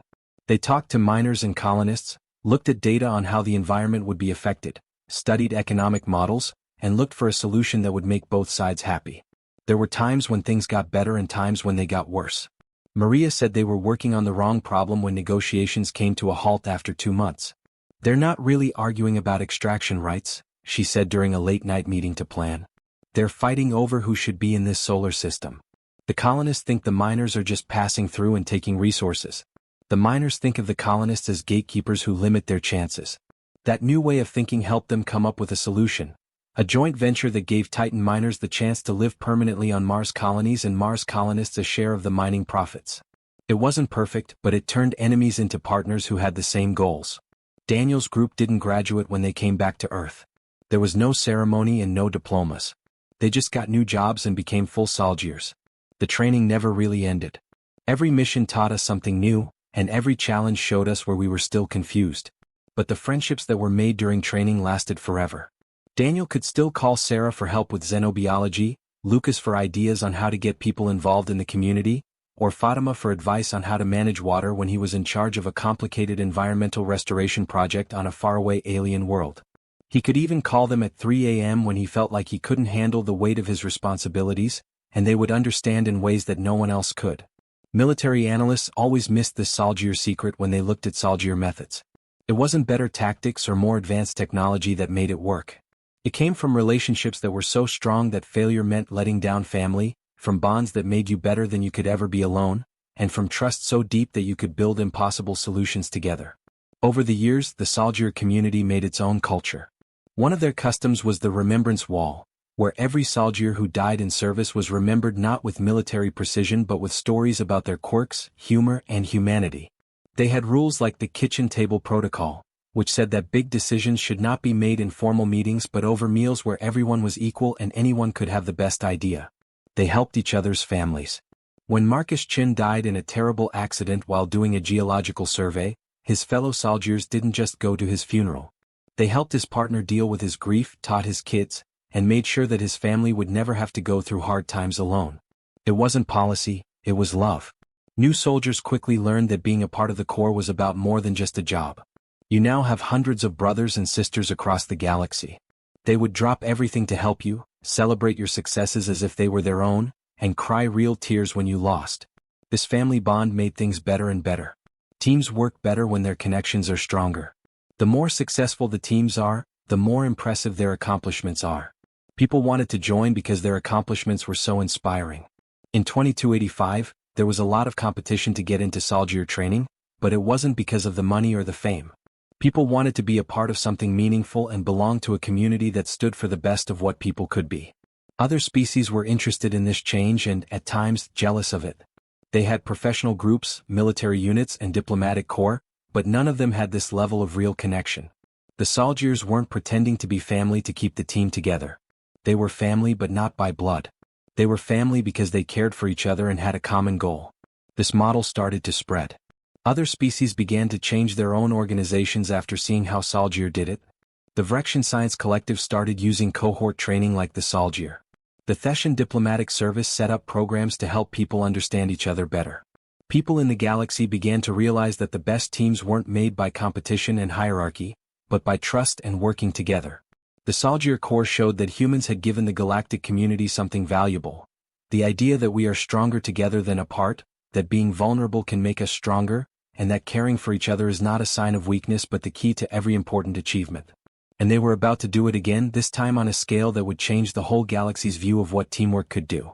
They talked to miners and colonists, looked at data on how the environment would be affected, studied economic models, and looked for a solution that would make both sides happy. There were times when things got better and times when they got worse. Maria said they were working on the wrong problem when negotiations came to a halt after 2 months. "They're not really arguing about extraction rights," she said during a late-night meeting to plan. "They're fighting over who should be in this solar system. The colonists think the miners are just passing through and taking resources. The miners think of the colonists as gatekeepers who limit their chances." That new way of thinking helped them come up with a solution. A joint venture that gave Titan miners the chance to live permanently on Mars colonies and Mars colonists a share of the mining profits. It wasn't perfect, but it turned enemies into partners who had the same goals. Daniel's group didn't graduate when they came back to Earth. There was no ceremony and no diplomas. They just got new jobs and became full Solgiers. The training never really ended. Every mission taught us something new, and every challenge showed us where we were still confused. But the friendships that were made during training lasted forever. Daniel could still call Sarah for help with xenobiology, Lucas for ideas on how to get people involved in the community, or Fatima for advice on how to manage water when he was in charge of a complicated environmental restoration project on a faraway alien world. He could even call them at 3 a.m. when he felt like he couldn't handle the weight of his responsibilities, and they would understand in ways that no one else could. Military analysts always missed this Solgier secret when they looked at Solgier methods. It wasn't better tactics or more advanced technology that made it work. It came from relationships that were so strong that failure meant letting down family, from bonds that made you better than you could ever be alone, and from trust so deep that you could build impossible solutions together. Over the years, the Solgier community made its own culture. One of their customs was the Remembrance Wall, where every Solgier who died in service was remembered not with military precision but with stories about their quirks, humor, and humanity. They had rules like the kitchen table protocol, which said that big decisions should not be made in formal meetings but over meals where everyone was equal and anyone could have the best idea. They helped each other's families. When Marcus Chin died in a terrible accident while doing a geological survey, his fellow Soldiers didn't just go to his funeral. They helped his partner deal with his grief, taught his kids, and made sure that his family would never have to go through hard times alone. It wasn't policy, it was love. New soldiers quickly learned that being a part of the Corps was about more than just a job. You now have hundreds of brothers and sisters across the galaxy. They would drop everything to help you, celebrate your successes as if they were their own, and cry real tears when you lost. This family bond made things better and better. Teams work better when their connections are stronger. The more successful the teams are, the more impressive their accomplishments are. People wanted to join because their accomplishments were so inspiring. In 2285, there was a lot of competition to get into Soldier training, but it wasn't because of the money or the fame. People wanted to be a part of something meaningful and belong to a community that stood for the best of what people could be. Other species were interested in this change and, at times, jealous of it. They had professional groups, military units, and diplomatic corps, but none of them had this level of real connection. The Soldiers weren't pretending to be family to keep the team together. They were family but not by blood. They were family because they cared for each other and had a common goal. This model started to spread. Other species began to change their own organizations after seeing how Solgier did it. The Vrexian Science Collective started using cohort training like the Solgier. The Thetian Diplomatic Service set up programs to help people understand each other better. People in the galaxy began to realize that the best teams weren't made by competition and hierarchy, but by trust and working together. The Solgier Corps showed that humans had given the galactic community something valuable. The idea that we are stronger together than apart, that being vulnerable can make us stronger, and that caring for each other is not a sign of weakness but the key to every important achievement. And they were about to do it again, this time on a scale that would change the whole galaxy's view of what teamwork could do.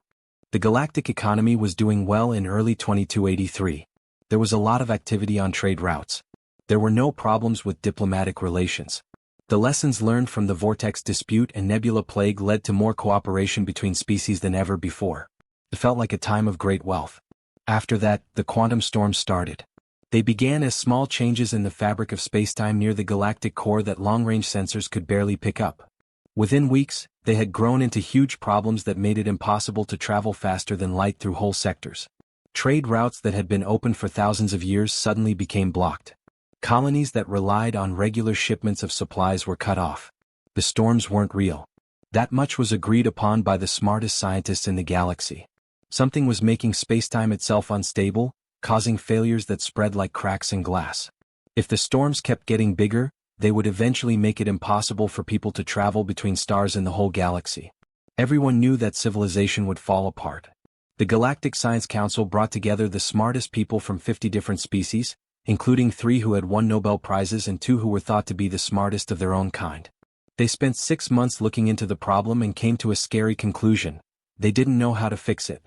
The galactic economy was doing well in early 2283. There was a lot of activity on trade routes. There were no problems with diplomatic relations. The lessons learned from the Vortex Dispute and Nebula Plague led to more cooperation between species than ever before. It felt like a time of great wealth. After that, the quantum storms started. They began as small changes in the fabric of spacetime near the galactic core that long-range sensors could barely pick up. Within weeks, they had grown into huge problems that made it impossible to travel faster than light through whole sectors. Trade routes that had been open for thousands of years suddenly became blocked. Colonies that relied on regular shipments of supplies were cut off. The storms weren't real. That much was agreed upon by the smartest scientists in the galaxy. Something was making spacetime itself unstable, causing failures that spread like cracks in glass. If the storms kept getting bigger, they would eventually make it impossible for people to travel between stars in the whole galaxy. Everyone knew that civilization would fall apart. The Galactic Science Council brought together the smartest people from 50 different species, including 3 who had won Nobel Prizes and 2 who were thought to be the smartest of their own kind. They spent 6 months looking into the problem and came to a scary conclusion. They didn't know how to fix it.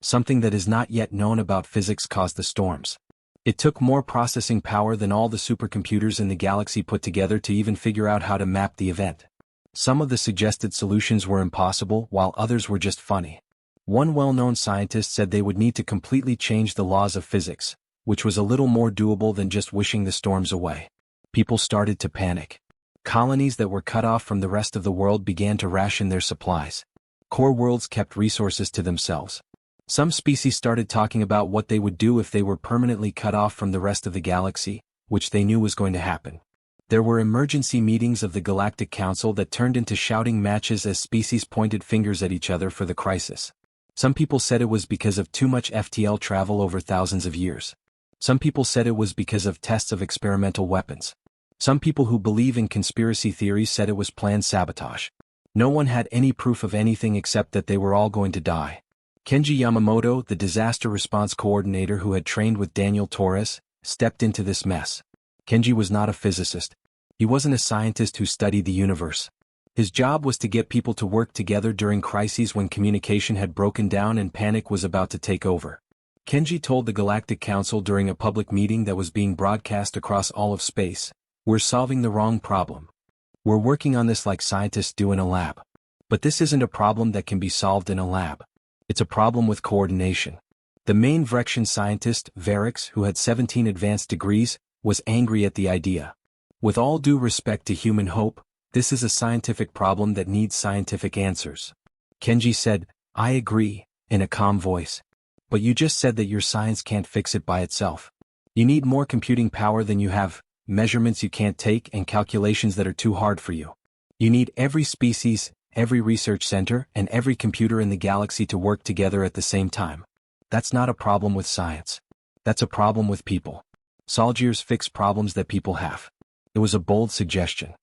Something that is not yet known about physics caused the storms. It took more processing power than all the supercomputers in the galaxy put together to even figure out how to map the event. Some of the suggested solutions were impossible, while others were just funny. One well-known scientist said they would need to completely change the laws of physics, which was a little more doable than just wishing the storms away. People started to panic. Colonies that were cut off from the rest of the world began to ration their supplies. Core worlds kept resources to themselves. Some species started talking about what they would do if they were permanently cut off from the rest of the galaxy, which they knew was going to happen. There were emergency meetings of the Galactic Council that turned into shouting matches as species pointed fingers at each other for the crisis. Some people said it was because of too much FTL travel over thousands of years. Some people said it was because of tests of experimental weapons. Some people who believe in conspiracy theories said it was planned sabotage. No one had any proof of anything except that they were all going to die. Kenji Yamamoto, the disaster response coordinator who had trained with Daniel Torres, stepped into this mess. Kenji was not a physicist. He wasn't a scientist who studied the universe. His job was to get people to work together during crises when communication had broken down and panic was about to take over. Kenji told the Galactic Council during a public meeting that was being broadcast across all of space, "We're solving the wrong problem. We're working on this like scientists do in a lab. But this isn't a problem that can be solved in a lab. It's a problem with coordination." The main Vrexian scientist, Varix, who had 17 advanced degrees, was angry at the idea. With all due respect to human hope, this is a scientific problem that needs scientific answers. Kenji said, "I agree," in a calm voice. "But you just said that your science can't fix it by itself. You need more computing power than you have, measurements you can't take and calculations that are too hard for you. You need every species, every research center, and every computer in the galaxy to work together at the same time. That's not a problem with science. That's a problem with people. Solgiers fix problems that people have." It was a bold suggestion.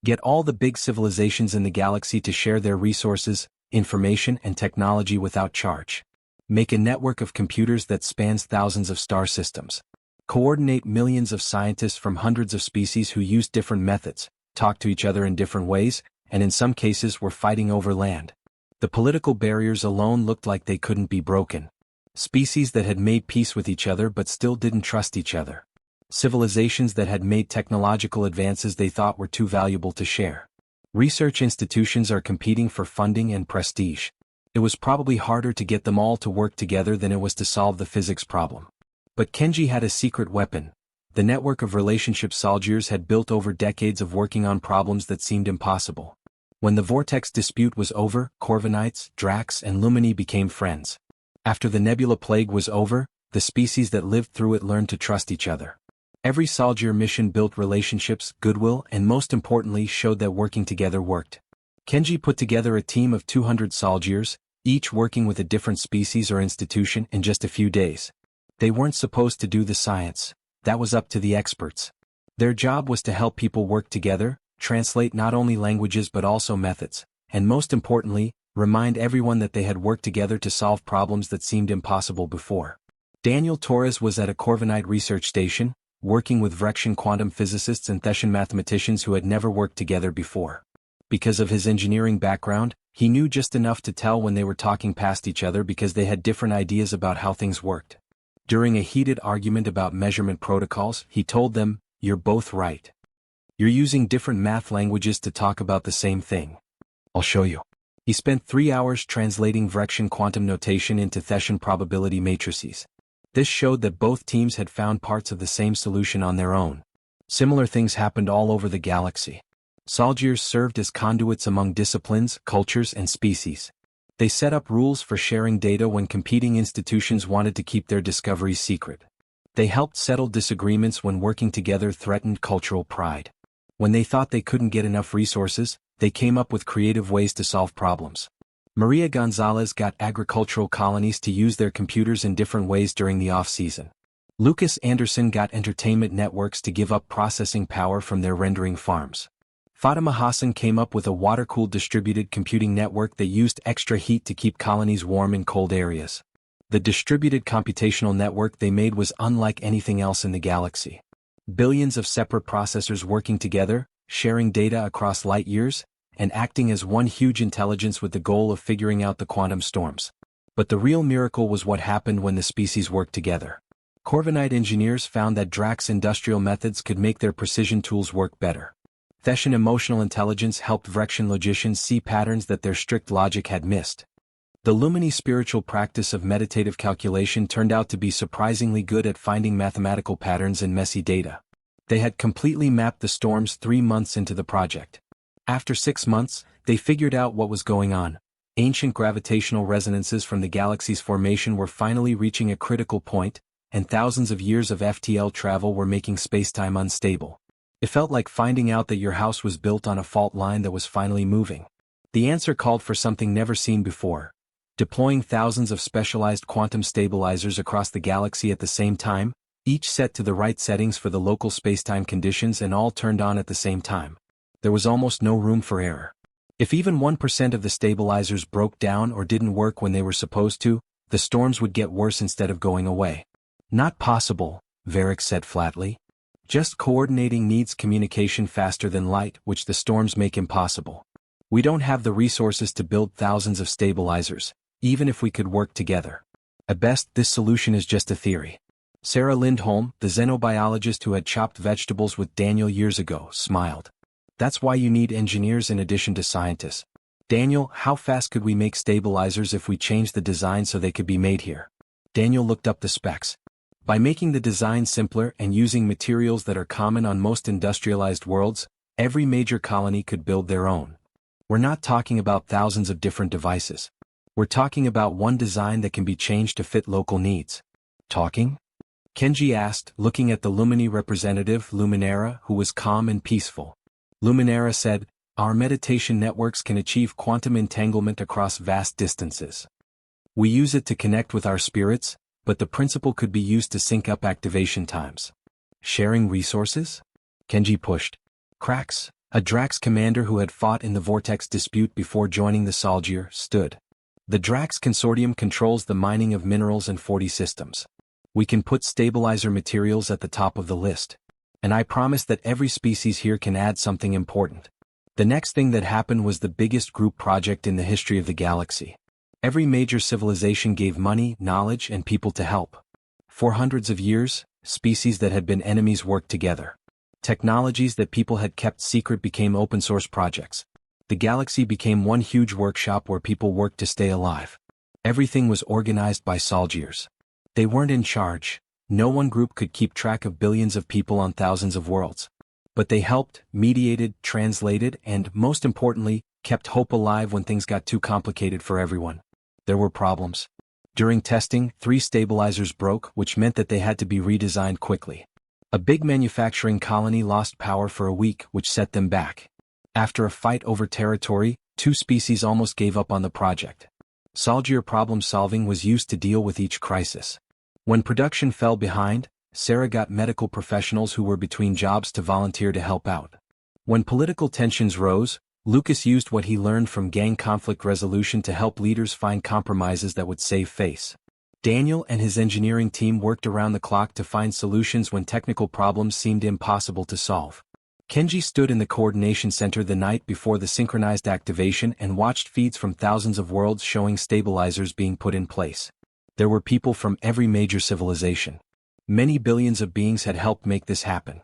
Get all the big civilizations in the galaxy to share their resources, information, and technology without charge. Make a network of computers that spans thousands of star systems. Coordinate millions of scientists from hundreds of species who use different methods, talk to each other in different ways, and in some cases were fighting over land. The political barriers alone looked like they couldn't be broken. Species that had made peace with each other but still didn't trust each other. Civilizations that had made technological advances they thought were too valuable to share. Research institutions are competing for funding and prestige. It was probably harder to get them all to work together than it was to solve the physics problem. But Kenji had a secret weapon. The network of relationship Solgiers had built over decades of working on problems that seemed impossible. When the Vortex Dispute was over, Corvinites, Drax, and Lumini became friends. After the Nebula Plague was over, the species that lived through it learned to trust each other. Every Solgier mission built relationships, goodwill, and most importantly showed that working together worked. Kenji put together a team of 200 Solgiers, each working with a different species or institution in just a few days. They weren't supposed to do the science, that was up to the experts. Their job was to help people work together, translate not only languages but also methods, and most importantly, remind everyone that they had worked together to solve problems that seemed impossible before. Daniel Torres was at a Corvinite research station, working with Vrexian quantum physicists and Thetian mathematicians who had never worked together before. Because of his engineering background, he knew just enough to tell when they were talking past each other because they had different ideas about how things worked. During a heated argument about measurement protocols, he told them, "You're both right. You're using different math languages to talk about the same thing. I'll show you." He spent 3 hours translating Vrexian quantum notation into Thetian probability matrices. This showed that both teams had found parts of the same solution on their own. Similar things happened all over the galaxy. Solgiers served as conduits among disciplines, cultures, and species. They set up rules for sharing data when competing institutions wanted to keep their discoveries secret. They helped settle disagreements when working together threatened cultural pride. When they thought they couldn't get enough resources, they came up with creative ways to solve problems. Maria Gonzalez got agricultural colonies to use their computers in different ways during the off-season. Lucas Anderson got entertainment networks to give up processing power from their rendering farms. Fatima Hassan came up with a water-cooled distributed computing network that used extra heat to keep colonies warm in cold areas. The distributed computational network they made was unlike anything else in the galaxy. Billions of separate processors working together, sharing data across light years, and acting as one huge intelligence with the goal of figuring out the quantum storms. But the real miracle was what happened when the species worked together. Corvinite engineers found that Drax industrial methods could make their precision tools work better. Thetian emotional intelligence helped Vrexian logicians see patterns that their strict logic had missed. The Lumini spiritual practice of meditative calculation turned out to be surprisingly good at finding mathematical patterns in messy data. They had completely mapped the storms 3 months into the project. After 6 months, they figured out what was going on. Ancient gravitational resonances from the galaxy's formation were finally reaching a critical point, and thousands of years of FTL travel were making spacetime unstable. It felt like finding out that your house was built on a fault line that was finally moving. The answer called for something never seen before: deploying thousands of specialized quantum stabilizers across the galaxy at the same time, each set to the right settings for the local spacetime conditions and all turned on at the same time. There was almost no room for error. If even 1% of the stabilizers broke down or didn't work when they were supposed to, the storms would get worse instead of going away. "Not possible," Varric said flatly. "Just coordinating needs communication faster than light, which the storms make impossible. We don't have the resources to build thousands of stabilizers, even if we could work together. At best, this solution is just a theory." Sarah Lindholm, the xenobiologist who had chopped vegetables with Daniel years ago, smiled. "That's why you need engineers in addition to scientists. Daniel, how fast could we make stabilizers if we changed the design so they could be made here?" Daniel looked up the specs. By making the design simpler and using materials that are common on most industrialized worlds, every major colony could build their own. We're not talking about thousands of different devices. We're talking about one design that can be changed to fit local needs. "Talking?" Kenji asked, looking at the Lumini representative, Luminara, who was calm and peaceful. Luminara said, "Our meditation networks can achieve quantum entanglement across vast distances. We use it to connect with our spirits, but the principle could be used to sync up activation times." "Sharing resources?" Kenji pushed. Krax, a Drax commander who had fought in the Vortex dispute before joining the Solgier, stood. "The Drax Consortium controls the mining of minerals and 40 systems. We can put stabilizer materials at the top of the list. And I promise that every species here can add something important." The next thing that happened was the biggest group project in the history of the galaxy. Every major civilization gave money, knowledge, and people to help. For hundreds of years, species that had been enemies worked together. Technologies that people had kept secret became open-source projects. The galaxy became one huge workshop where people worked to stay alive. Everything was organized by Solgiers. They weren't in charge. No one group could keep track of billions of people on thousands of worlds. But they helped, mediated, translated, and, most importantly, kept hope alive when things got too complicated for everyone. There were problems. During testing, 3 stabilizers broke, which meant that they had to be redesigned quickly. A big manufacturing colony lost power for a week, which set them back. After a fight over territory, 2 species almost gave up on the project. Solgier problem solving was used to deal with each crisis. When production fell behind, Sarah got medical professionals who were between jobs to volunteer to help out. When political tensions rose, Lucas used what he learned from gang conflict resolution to help leaders find compromises that would save face. Daniel and his engineering team worked around the clock to find solutions when technical problems seemed impossible to solve. Kenji stood in the coordination center the night before the synchronized activation and watched feeds from thousands of worlds showing stabilizers being put in place. There were people from every major civilization. Many billions of beings had helped make this happen.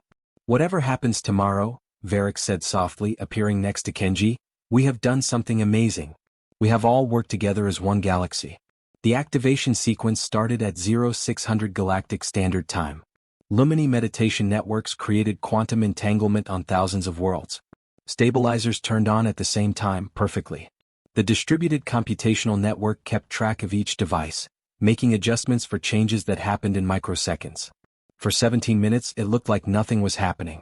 "Whatever happens tomorrow," Varric said softly, appearing next to Kenji, "we have done something amazing. We have all worked together as one galaxy." The activation sequence started at 0600 Galactic Standard Time. Lumini meditation networks created quantum entanglement on thousands of worlds. Stabilizers turned on at the same time, perfectly. The distributed computational network kept track of each device, making adjustments for changes that happened in microseconds. For 17 minutes it looked like nothing was happening.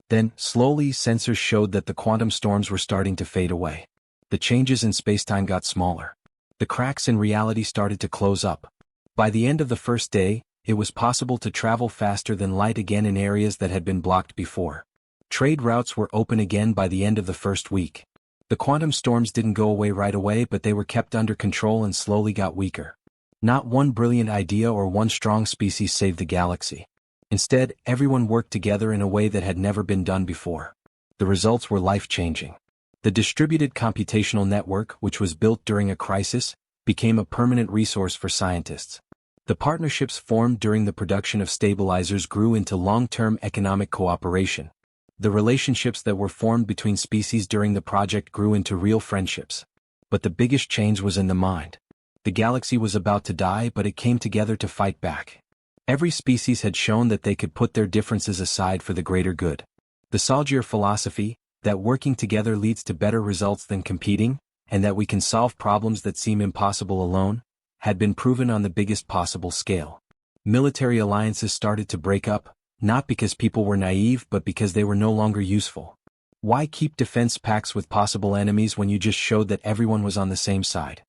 Then, slowly, sensors showed that the quantum storms were starting to fade away. The changes in spacetime got smaller. The cracks in reality started to close up. By the end of the first day, it was possible to travel faster than light again in areas that had been blocked before. Trade routes were open again by the end of the first week. The quantum storms didn't go away right away, but they were kept under control and slowly got weaker. Not one brilliant idea or one strong species saved the galaxy. Instead, everyone worked together in a way that had never been done before. The results were life-changing. The distributed computational network, which was built during a crisis, became a permanent resource for scientists. The partnerships formed during the production of stabilizers grew into long-term economic cooperation. The relationships that were formed between species during the project grew into real friendships. But the biggest change was in the mind. The galaxy was about to die, but it came together to fight back. Every species had shown that they could put their differences aside for the greater good. The Solgier philosophy, that working together leads to better results than competing, and that we can solve problems that seem impossible alone, had been proven on the biggest possible scale. Military alliances started to break up, not because people were naive but because they were no longer useful. Why keep defense pacts with possible enemies when you just showed that everyone was on the same side?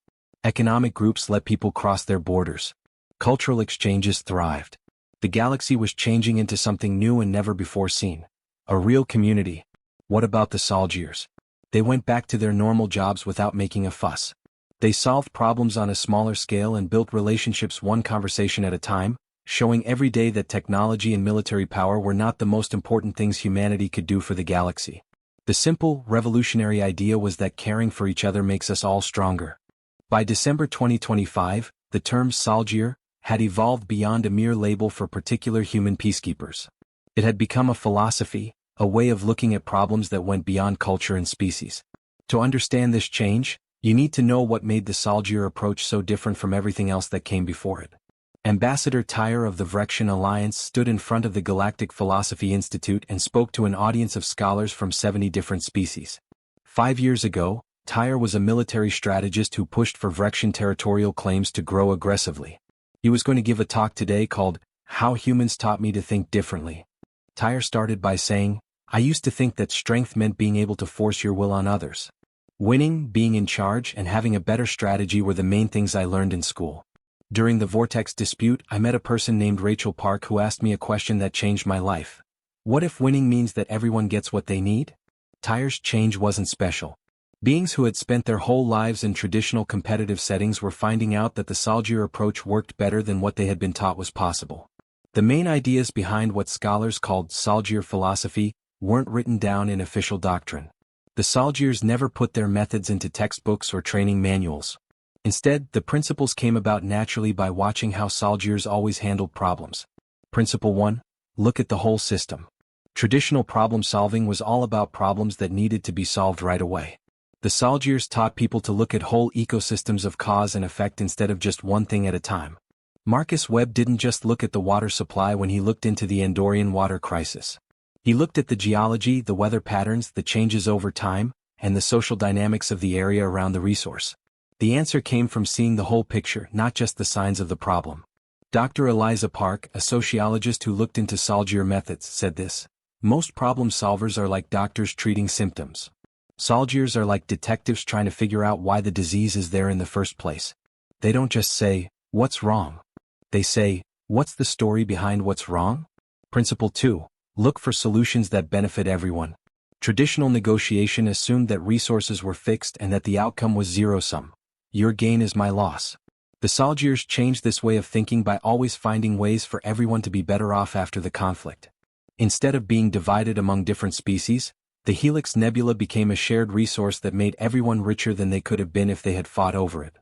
Economic groups let people cross their borders. Cultural exchanges thrived. The galaxy was changing into something new and never before seen. A real community. What about the Solgiers? They went back to their normal jobs without making a fuss. They solved problems on a smaller scale and built relationships one conversation at a time, showing every day that technology and military power were not the most important things humanity could do for the galaxy. The simple, revolutionary idea was that caring for each other makes us all stronger. By December 2025, the term Solgier had evolved beyond a mere label for particular human peacekeepers. It had become a philosophy, a way of looking at problems that went beyond culture and species. To understand this change, you need to know what made the Solgier approach so different from everything else that came before it. Ambassador Tyre of the Vrexian Alliance stood in front of the Galactic Philosophy Institute and spoke to an audience of scholars from 70 different species. 5 years ago, Tyre was a military strategist who pushed for Vrexian territorial claims to grow aggressively. He was going to give a talk today called, "How Humans Taught Me to Think Differently." Tyre started by saying, "I used to think that strength meant being able to force your will on others. Winning, being in charge, and having a better strategy were the main things I learned in school. During the Vortex dispute, I met a person named Rachel Park who asked me a question that changed my life. What if winning means that everyone gets what they need?" Tyre's change wasn't special. Beings who had spent their whole lives in traditional competitive settings were finding out that the Solgier approach worked better than what they had been taught was possible. The main ideas behind what scholars called Solgier philosophy weren't written down in official doctrine. The Solgiers never put their methods into textbooks or training manuals. Instead, the principles came about naturally by watching how Solgiers always handled problems. Principle 1. Look at the whole system. Traditional problem solving was all about problems that needed to be solved right away. The Solgiers taught people to look at whole ecosystems of cause and effect instead of just one thing at a time. Marcus Webb didn't just look at the water supply when he looked into the Andorian water crisis. He looked at the geology, the weather patterns, the changes over time, and the social dynamics of the area around the resource. The answer came from seeing the whole picture, not just the signs of the problem. Dr. Eliza Park, a sociologist who looked into Solgier methods, said this: "Most problem solvers are like doctors treating symptoms. Solgiers are like detectives trying to figure out why the disease is there in the first place. They don't just say, "What's wrong?" They say, "What's the story behind what's wrong?" Principle 2. Look for solutions that benefit everyone. Traditional negotiation assumed that resources were fixed and that the outcome was zero-sum. Your gain is my loss. The Solgiers changed this way of thinking by always finding ways for everyone to be better off after the conflict. Instead of being divided among different species, the Helix Nebula became a shared resource that made everyone richer than they could have been if they had fought over it.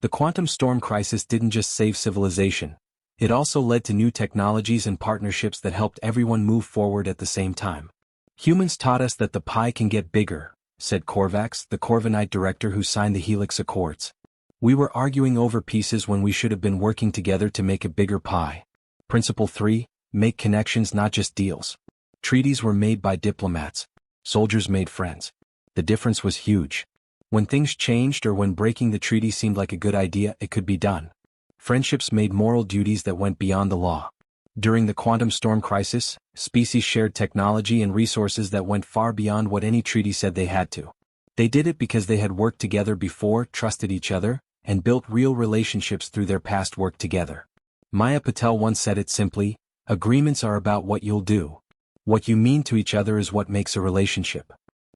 The quantum storm crisis didn't just save civilization. It also led to new technologies and partnerships that helped everyone move forward at the same time. "Humans taught us that the pie can get bigger," said Korvax, the Corvinite director who signed the Helix Accords. "We were arguing over pieces when we should have been working together to make a bigger pie." Principle 3. Make connections, not just deals. Treaties were made by diplomats. Soldiers made friends. The difference was huge. When things changed or when breaking the treaty seemed like a good idea, it could be done. Friendships made moral duties that went beyond the law. During the quantum storm crisis, species shared technology and resources that went far beyond what any treaty said they had to. They did it because they had worked together before, trusted each other, and built real relationships through their past work together. Maya Patel once said it simply, "Agreements are about what you'll do. What you mean to each other is what makes a relationship.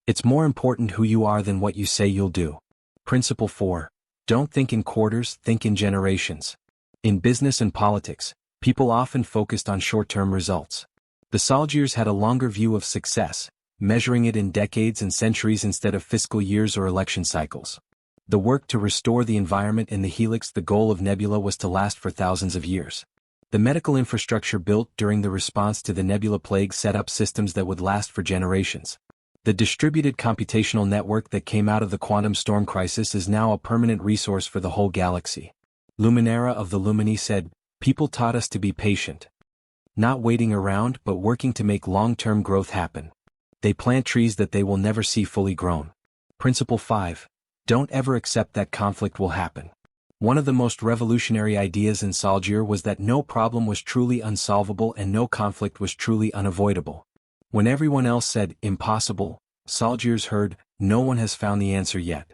It's more important who you are than what you say you'll do." Principle 4. Don't think in quarters, think in generations. In business and politics, people often focused on short-term results. The Solgiers had a longer view of success, measuring it in decades and centuries instead of fiscal years or election cycles. The work to restore the environment in the Helix, the goal of Nebula, was to last for thousands of years. The medical infrastructure built during the response to the Nebula plague set up systems that would last for generations. The distributed computational network that came out of the quantum storm crisis is now a permanent resource for the whole galaxy. Luminara of the Lumini said, "People taught us to be patient. Not waiting around but working to make long-term growth happen. They plant trees that they will never see fully grown." Principle 5. Don't ever accept that conflict will happen. One of the most revolutionary ideas in Solgier was that no problem was truly unsolvable and no conflict was truly unavoidable. When everyone else said, "Impossible," Solgiers heard, "No one has found the answer yet."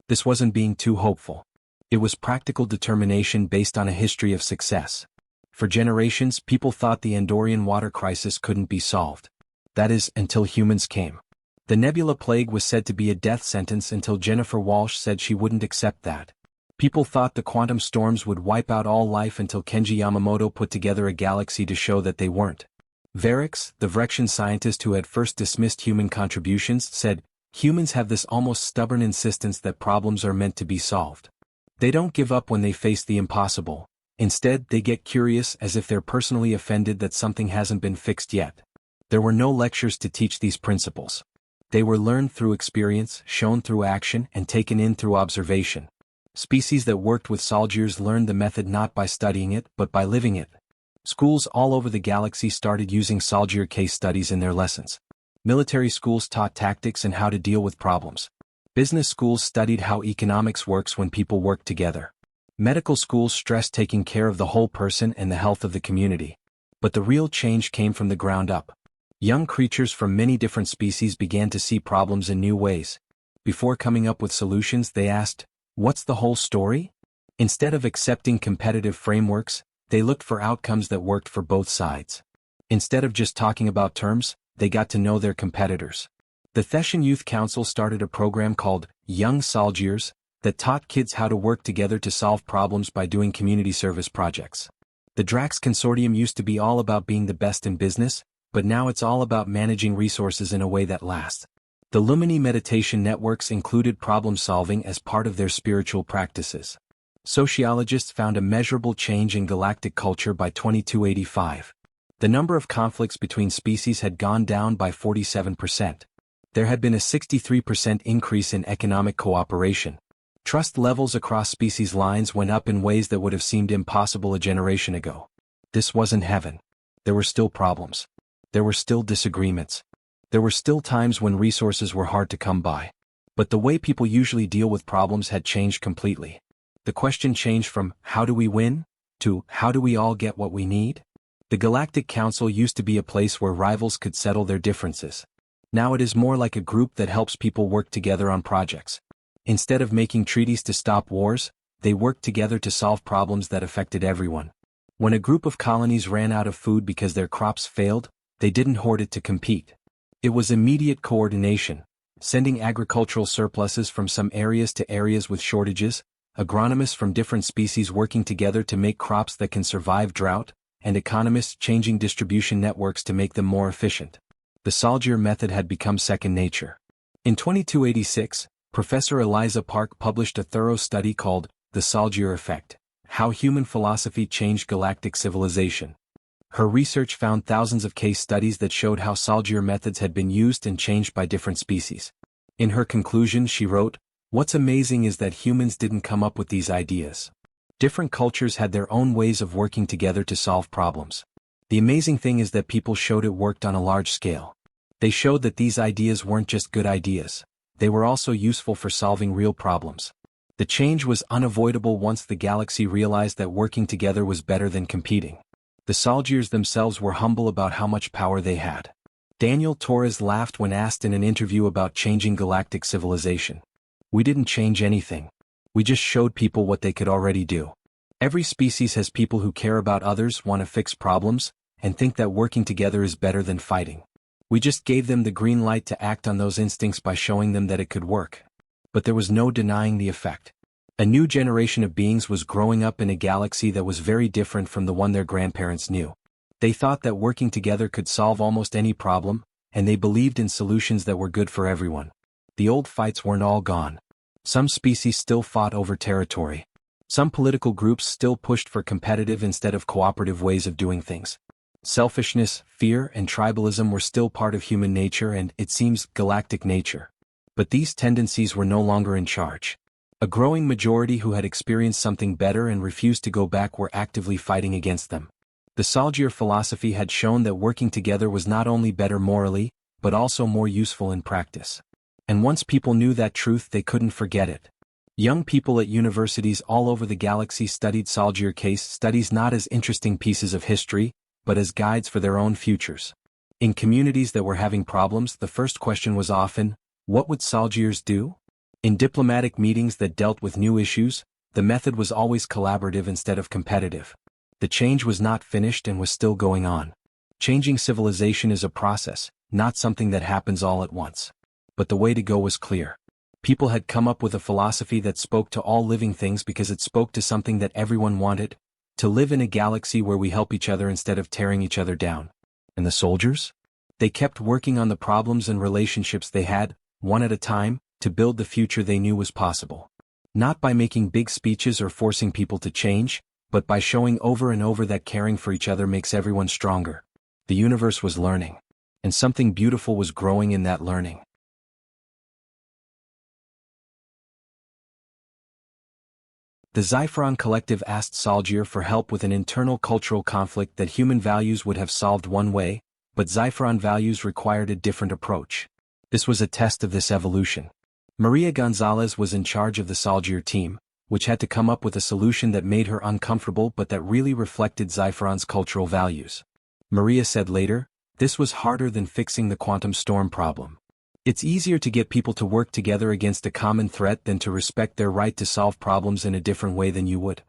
This wasn't being too hopeful. It was practical determination based on a history of success. For generations, people thought the Andorian water crisis couldn't be solved. That is, until humans came. The Nebula plague was said to be a death sentence until Jennifer Walsh said she wouldn't accept that. People thought the quantum storms would wipe out all life until Kenji Yamamoto put together a galaxy to show that they weren't. Varix, the Vrexian scientist who had first dismissed human contributions, said, "Humans have this almost stubborn insistence that problems are meant to be solved. They don't give up when they face the impossible. Instead, they get curious as if they're personally offended that something hasn't been fixed yet." There were no lectures to teach these principles. They were learned through experience, shown through action, and taken in through observation. Species that worked with Solgiers learned the method not by studying it but by living it. Schools all over the galaxy started using Solgier case studies in their lessons. Military schools taught tactics and how to deal with problems. Business schools studied how economics works when people work together. Medical schools stressed taking care of the whole person and the health of the community. But the real change came from the ground up. Young creatures from many different species began to see problems in new ways. Before coming up with solutions, they asked, "What's the whole story?" Instead of accepting competitive frameworks, they looked for outcomes that worked for both sides. Instead of just talking about terms, they got to know their competitors. The Thesian Youth Council started a program called Young Solgiers that taught kids how to work together to solve problems by doing community service projects. The Drax Consortium used to be all about being the best in business, but now it's all about managing resources in a way that lasts. The Lumini meditation networks included problem solving as part of their spiritual practices. Sociologists found a measurable change in galactic culture by 2285. The number of conflicts between species had gone down by 47%. There had been a 63% increase in economic cooperation. Trust levels across species lines went up in ways that would have seemed impossible a generation ago. This wasn't heaven. There were still problems. There were still disagreements. There were still times when resources were hard to come by. But the way people usually deal with problems had changed completely. The question changed from, "How do we win?" to, "How do we all get what we need?" The Galactic Council used to be a place where rivals could settle their differences. Now it is more like a group that helps people work together on projects. Instead of making treaties to stop wars, they worked together to solve problems that affected everyone. When a group of colonies ran out of food because their crops failed, they didn't hoard it to compete. It was immediate coordination, sending agricultural surpluses from some areas to areas with shortages, agronomists from different species working together to make crops that can survive drought, and economists changing distribution networks to make them more efficient. The Solgier method had become second nature. In 2286, Professor Eliza Park published a thorough study called The Solgier Effect: How Human Philosophy Changed Galactic Civilization. Her research found thousands of case studies that showed how Solgier methods had been used and changed by different species. In her conclusion, she wrote, "What's amazing is that humans didn't come up with these ideas. Different cultures had their own ways of working together to solve problems. The amazing thing is that people showed it worked on a large scale. They showed that these ideas weren't just good ideas, they were also useful for solving real problems. The change was unavoidable once the galaxy realized that working together was better than competing." The Solgiers themselves were humble about how much power they had. Daniel Torres laughed when asked in an interview about changing galactic civilization. "We didn't change anything. We just showed people what they could already do. Every species has people who care about others, want to fix problems, and think that working together is better than fighting. We just gave them the green light to act on those instincts by showing them that it could work." But there was no denying the effect. A new generation of beings was growing up in a galaxy that was very different from the one their grandparents knew. They thought that working together could solve almost any problem, and they believed in solutions that were good for everyone. The old fights weren't all gone. Some species still fought over territory. Some political groups still pushed for competitive instead of cooperative ways of doing things. Selfishness, fear, and tribalism were still part of human nature and, it seems, galactic nature. But these tendencies were no longer in charge. A growing majority who had experienced something better and refused to go back were actively fighting against them. The Solgier philosophy had shown that working together was not only better morally, but also more useful in practice. And once people knew that truth, they couldn't forget it. Young people at universities all over the galaxy studied Solgier case studies not as interesting pieces of history, but as guides for their own futures. In communities that were having problems, the first question was often, what would Solgiers do? In diplomatic meetings that dealt with new issues, the method was always collaborative instead of competitive. The change was not finished and was still going on. Changing civilization is a process, not something that happens all at once. But the way to go was clear. People had come up with a philosophy that spoke to all living things because it spoke to something that everyone wanted: to live in a galaxy where we help each other instead of tearing each other down. And the soldiers? They kept working on the problems and relationships they had, one at a time, to build the future they knew was possible. Not by making big speeches or forcing people to change, but by showing over and over that caring for each other makes everyone stronger. The universe was learning. And something beautiful was growing in that learning. The Xiphron Collective asked Solgier for help with an internal cultural conflict that human values would have solved one way, but Xiphron values required a different approach. This was a test of this evolution. Maria Gonzalez was in charge of the Solgier team, which had to come up with a solution that made her uncomfortable but that really reflected Xiphron's cultural values. Maria said later, "This was harder than fixing the quantum storm problem. It's easier to get people to work together against a common threat than to respect their right to solve problems in a different way than you would.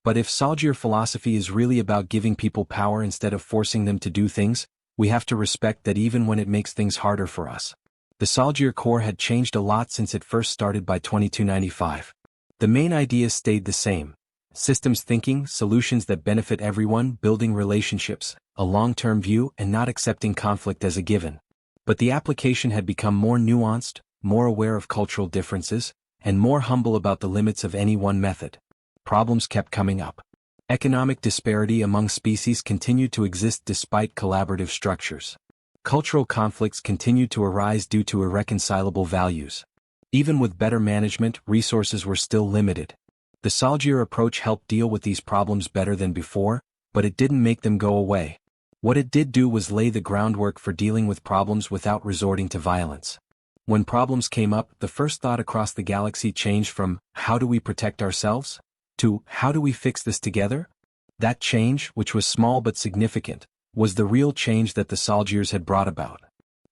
But if Solgier philosophy is really about giving people power instead of forcing them to do things, we have to respect that even when it makes things harder for us." The Solgier core had changed a lot since it first started by 2295. The main ideas stayed the same: systems thinking, solutions that benefit everyone, building relationships, a long-term view, and not accepting conflict as a given. But the application had become more nuanced, more aware of cultural differences, and more humble about the limits of any one method. Problems kept coming up. Economic disparity among species continued to exist despite collaborative structures. Cultural conflicts continued to arise due to irreconcilable values. Even with better management, resources were still limited. The Solgier approach helped deal with these problems better than before, but it didn't make them go away. What it did do was lay the groundwork for dealing with problems without resorting to violence. When problems came up, the first thought across the galaxy changed from, "How do we protect ourselves?" to, "How do we fix this together?" That change, which was small but significant, was the real change that the Solgiers had brought about.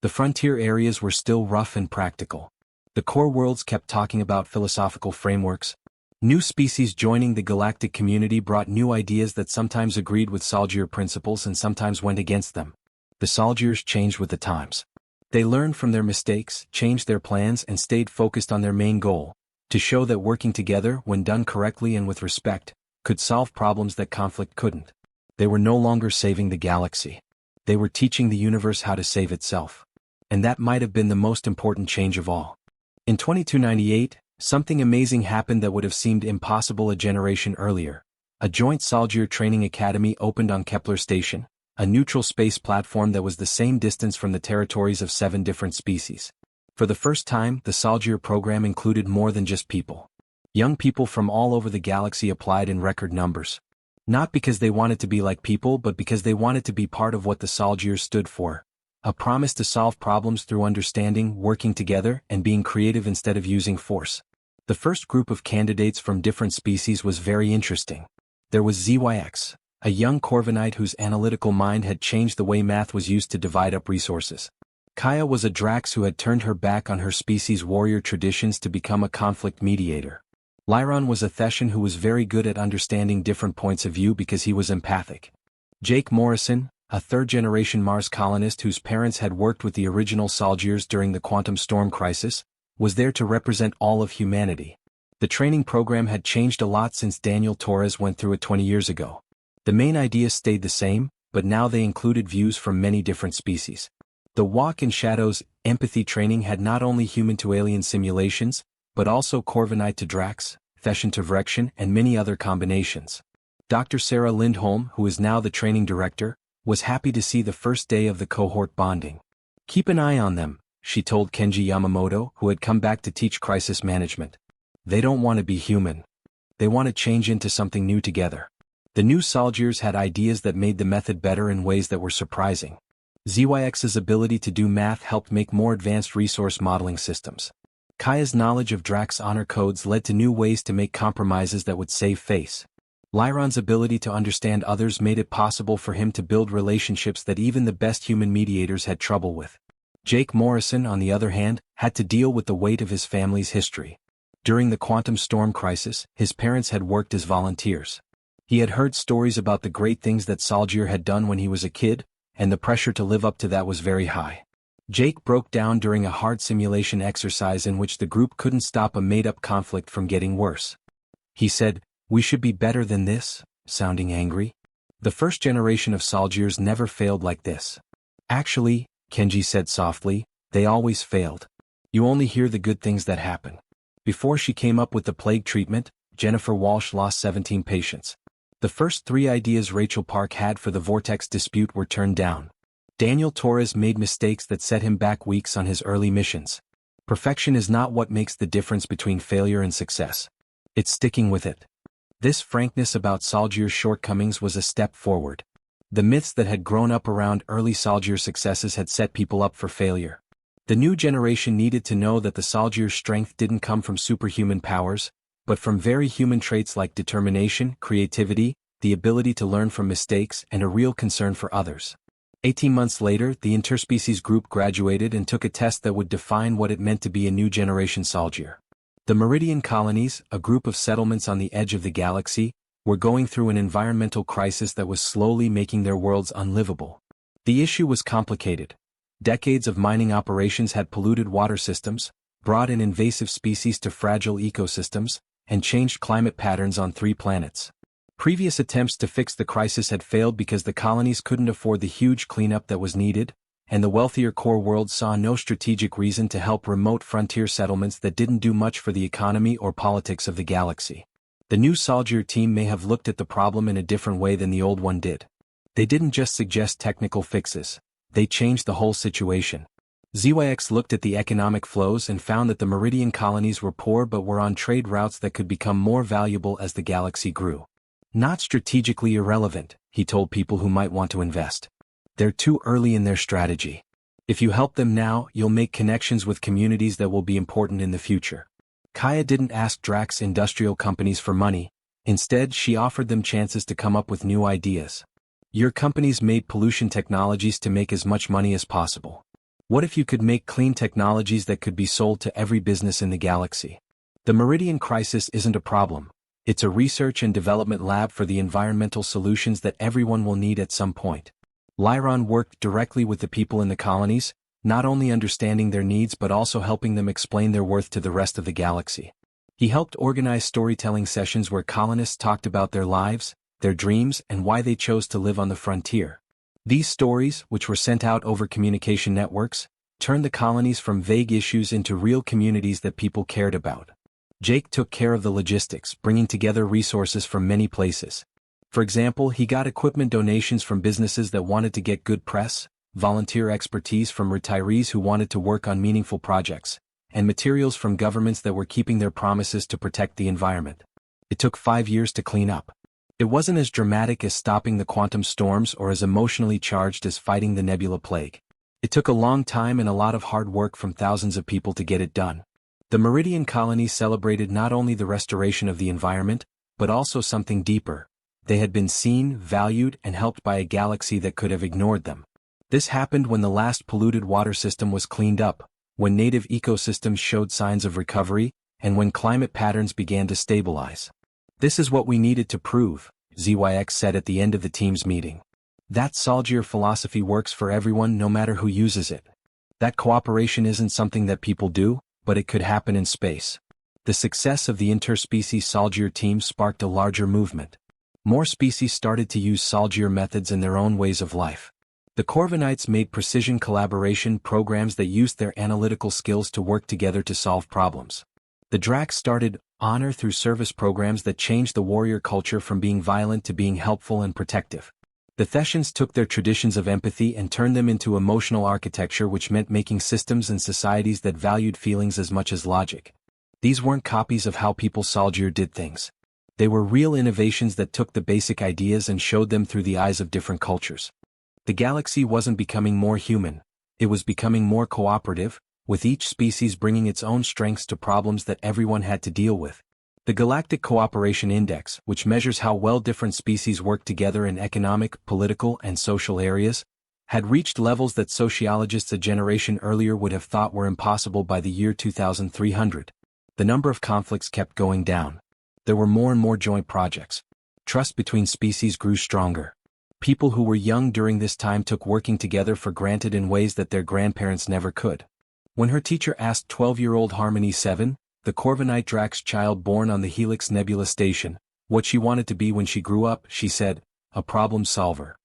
The frontier areas were still rough and practical. The core worlds kept talking about philosophical frameworks. New species joining the galactic community brought new ideas that sometimes agreed with Solgier principles and sometimes went against them. The Solgiers changed with the times. They learned from their mistakes, changed their plans and stayed focused on their main goal, to show that working together, when done correctly and with respect, could solve problems that conflict couldn't. They were no longer saving the galaxy. They were teaching the universe how to save itself. And that might have been the most important change of all. In 2298, something amazing happened that would have seemed impossible a generation earlier. A joint Soldier training academy opened on Kepler Station, a neutral space platform that was the same distance from the territories of 7 different species. For the first time, the Soldier program included more than just people. Young people from all over the galaxy applied in record numbers. Not because they wanted to be like people, but because they wanted to be part of what the Soldiers stood for. A promise to solve problems through understanding, working together, and being creative instead of using force. The first group of candidates from different species was very interesting. There was ZYX, a young Corvinite whose analytical mind had changed the way math was used to divide up resources. Kaya was a Drax who had turned her back on her species' warrior traditions to become a conflict mediator. Lyron was a Theshan who was very good at understanding different points of view because he was empathic. Jake Morrison, a third-generation Mars colonist whose parents had worked with the original Solgiers during the Quantum Storm Crisis, was there to represent all of humanity. The training program had changed a lot since Daniel Torres went through it 20 years ago. The main ideas stayed the same, but now they included views from many different species. The Walk in Shadows empathy training had not only human-to-alien simulations, but also Corvinite to Drax, Theshan to Vrexian, and many other combinations. Dr. Sarah Lindholm, who is now the training director, was happy to see the first day of the cohort bonding. "Keep an eye on them," she told Kenji Yamamoto, who had come back to teach crisis management. "They don't want to be human. They want to change into something new together." The new Soldiers had ideas that made the method better in ways that were surprising. ZYX's ability to do math helped make more advanced resource modeling systems. Kaya's knowledge of Drax honor codes led to new ways to make compromises that would save face. Lyron's ability to understand others made it possible for him to build relationships that even the best human mediators had trouble with. Jake Morrison, on the other hand, had to deal with the weight of his family's history. During the Quantum Storm Crisis, his parents had worked as volunteers. He had heard stories about the great things that Solgier had done when he was a kid, and the pressure to live up to that was very high. Jake broke down during a hard simulation exercise in which the group couldn't stop a made-up conflict from getting worse. He said, "We should be better than this," sounding angry. The first generation of Solgiers never failed like this. "Actually," Kenji said softly, "they always failed. You only hear the good things that happen." Before she came up with the plague treatment, Jennifer Walsh lost 17 patients. The first 3 ideas Rachel Park had for the Vortex dispute were turned down. Daniel Torres made mistakes that set him back weeks on his early missions. Perfection is not what makes the difference between failure and success. It's sticking with it. This frankness about Solgier's shortcomings was a step forward. The myths that had grown up around early Solgier successes had set people up for failure. The new generation needed to know that the Solgier's strength didn't come from superhuman powers, but from very human traits like determination, creativity, the ability to learn from mistakes, and a real concern for others. 18 months later, the interspecies group graduated and took a test that would define what it meant to be a new generation Solgier. The Meridian colonies, a group of settlements on the edge of the galaxy, were going through an environmental crisis that was slowly making their worlds unlivable. The issue was complicated. Decades of mining operations had polluted water systems, brought in invasive species to fragile ecosystems, and changed climate patterns on 3 planets. Previous attempts to fix the crisis had failed because the colonies couldn't afford the huge cleanup that was needed, and the wealthier core world saw no strategic reason to help remote frontier settlements that didn't do much for the economy or politics of the galaxy. The new Soldier team may have looked at the problem in a different way than the old one did. They didn't just suggest technical fixes, they changed the whole situation. ZYX looked at the economic flows and found that the Meridian colonies were poor but were on trade routes that could become more valuable as the galaxy grew. Not strategically irrelevant, he told people who might want to invest. They're too early in their strategy. If you help them now, you'll make connections with communities that will be important in the future. Kaya didn't ask Drax industrial companies for money, instead she offered them chances to come up with new ideas. Your companies made pollution technologies to make as much money as possible. What if you could make clean technologies that could be sold to every business in the galaxy? The Meridian Crisis isn't a problem. It's a research and development lab for the environmental solutions that everyone will need at some point. Lyron worked directly with the people in the colonies, not only understanding their needs but also helping them explain their worth to the rest of the galaxy. He helped organize storytelling sessions where colonists talked about their lives, their dreams, and why they chose to live on the frontier. These stories, which were sent out over communication networks, turned the colonies from vague issues into real communities that people cared about. Jake took care of the logistics, bringing together resources from many places. For example, he got equipment donations from businesses that wanted to get good press, volunteer expertise from retirees who wanted to work on meaningful projects, and materials from governments that were keeping their promises to protect the environment. It took 5 years to clean up. It wasn't as dramatic as stopping the quantum storms or as emotionally charged as fighting the nebula plague. It took a long time and a lot of hard work from thousands of people to get it done. The Meridian colony celebrated not only the restoration of the environment, but also something deeper. They had been seen, valued, and helped by a galaxy that could have ignored them. This happened when the last polluted water system was cleaned up, when native ecosystems showed signs of recovery, and when climate patterns began to stabilize. This is what we needed to prove, ZYX said at the end of the team's meeting. That Solgier philosophy works for everyone no matter who uses it. That cooperation isn't something that people do, but it could happen in space. The success of the interspecies Solgier team sparked a larger movement. More species started to use Solgier methods in their own ways of life. The Corvinites made precision collaboration programs that used their analytical skills to work together to solve problems. The Dracs started honor through service programs that changed the warrior culture from being violent to being helpful and protective. The Thessians took their traditions of empathy and turned them into emotional architecture, which meant making systems and societies that valued feelings as much as logic. These weren't copies of how people Solgier did things. They were real innovations that took the basic ideas and showed them through the eyes of different cultures. The galaxy wasn't becoming more human, it was becoming more cooperative, with each species bringing its own strengths to problems that everyone had to deal with. The Galactic Cooperation Index, which measures how well different species work together in economic, political, and social areas, had reached levels that sociologists a generation earlier would have thought were impossible by the year 2300. The number of conflicts kept going down. There were more and more joint projects. Trust between species grew stronger. People who were young during this time took working together for granted in ways that their grandparents never could. When her teacher asked 12-year-old Harmony 7, the Corvinite Drax child born on the Helix Nebula Station, what she wanted to be when she grew up, she said, a problem solver.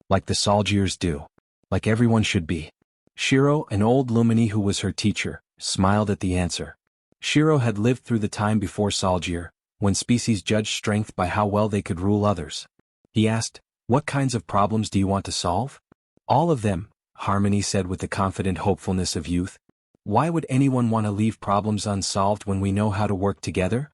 Like the Solgiers do. Like everyone should be. Shiro, an old Lumini who was her teacher, smiled at the answer. Shiro had lived through the time before Solgier, when species judged strength by how well they could rule others. He asked, what kinds of problems do you want to solve? All of them, Harmony said with the confident hopefulness of youth. Why would anyone want to leave problems unsolved when we know how to work together?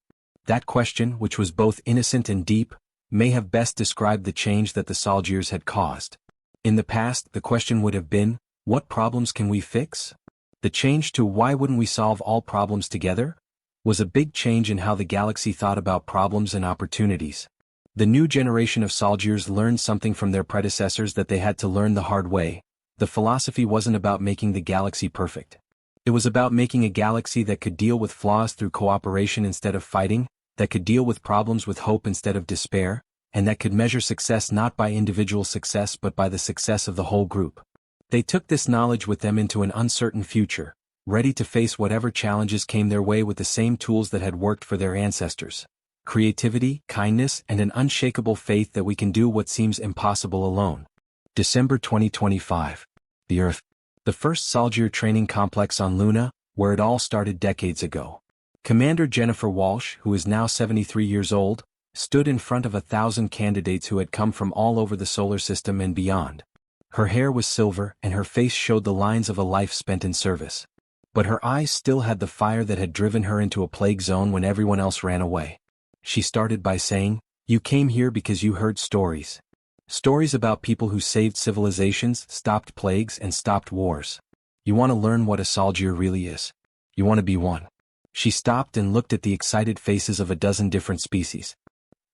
That question, which was both innocent and deep, may have best described the change that the Solgiers had caused. In the past, the question would have been, what problems can we fix? The change to why wouldn't we solve all problems together? Was a big change in how the galaxy thought about problems and opportunities. The new generation of Solgiers learned something from their predecessors that they had to learn the hard way. The philosophy wasn't about making the galaxy perfect. It was about making a galaxy that could deal with flaws through cooperation instead of fighting, that could deal with problems with hope instead of despair, and that could measure success not by individual success but by the success of the whole group. They took this knowledge with them into an uncertain future, ready to face whatever challenges came their way with the same tools that had worked for their ancestors. Creativity, kindness, and an unshakable faith that we can do what seems impossible alone. December 2025. The Earth. The first Solgier training complex on Luna, where it all started decades ago. Commander Jennifer Walsh, who is now 73 years old, stood in front of 1,000 candidates who had come from all over the solar system and beyond. Her hair was silver and her face showed the lines of a life spent in service. But her eyes still had the fire that had driven her into a plague zone when everyone else ran away. She started by saying, "You came here because you heard stories. Stories about people who saved civilizations, stopped plagues, and stopped wars. You want to learn what a Solgier really is. You want to be one." She stopped and looked at the excited faces of a dozen different species.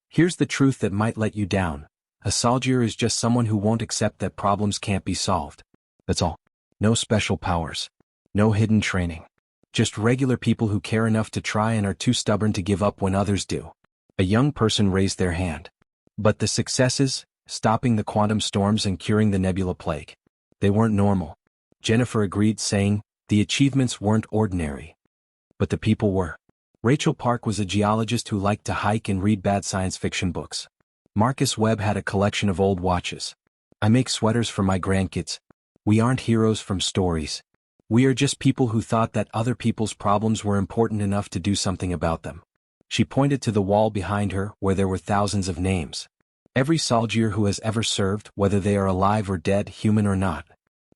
"Here's the truth that might let you down. A Solgier is just someone who won't accept that problems can't be solved. That's all. No special powers. No hidden training. Just regular people who care enough to try and are too stubborn to give up when others do. A young person raised their hand. But the successes, stopping the quantum storms and curing the nebula plague, they weren't normal. Jennifer agreed, saying, the achievements weren't ordinary. But the people were. Rachel Park was a geologist who liked to hike and read bad science fiction books. Marcus Webb had a collection of old watches. I make sweaters for my grandkids. We aren't heroes from stories. We are just people who thought that other people's problems were important enough to do something about them. She pointed to the wall behind her where there were thousands of names. Every Solgier who has ever served, whether they are alive or dead, human or not.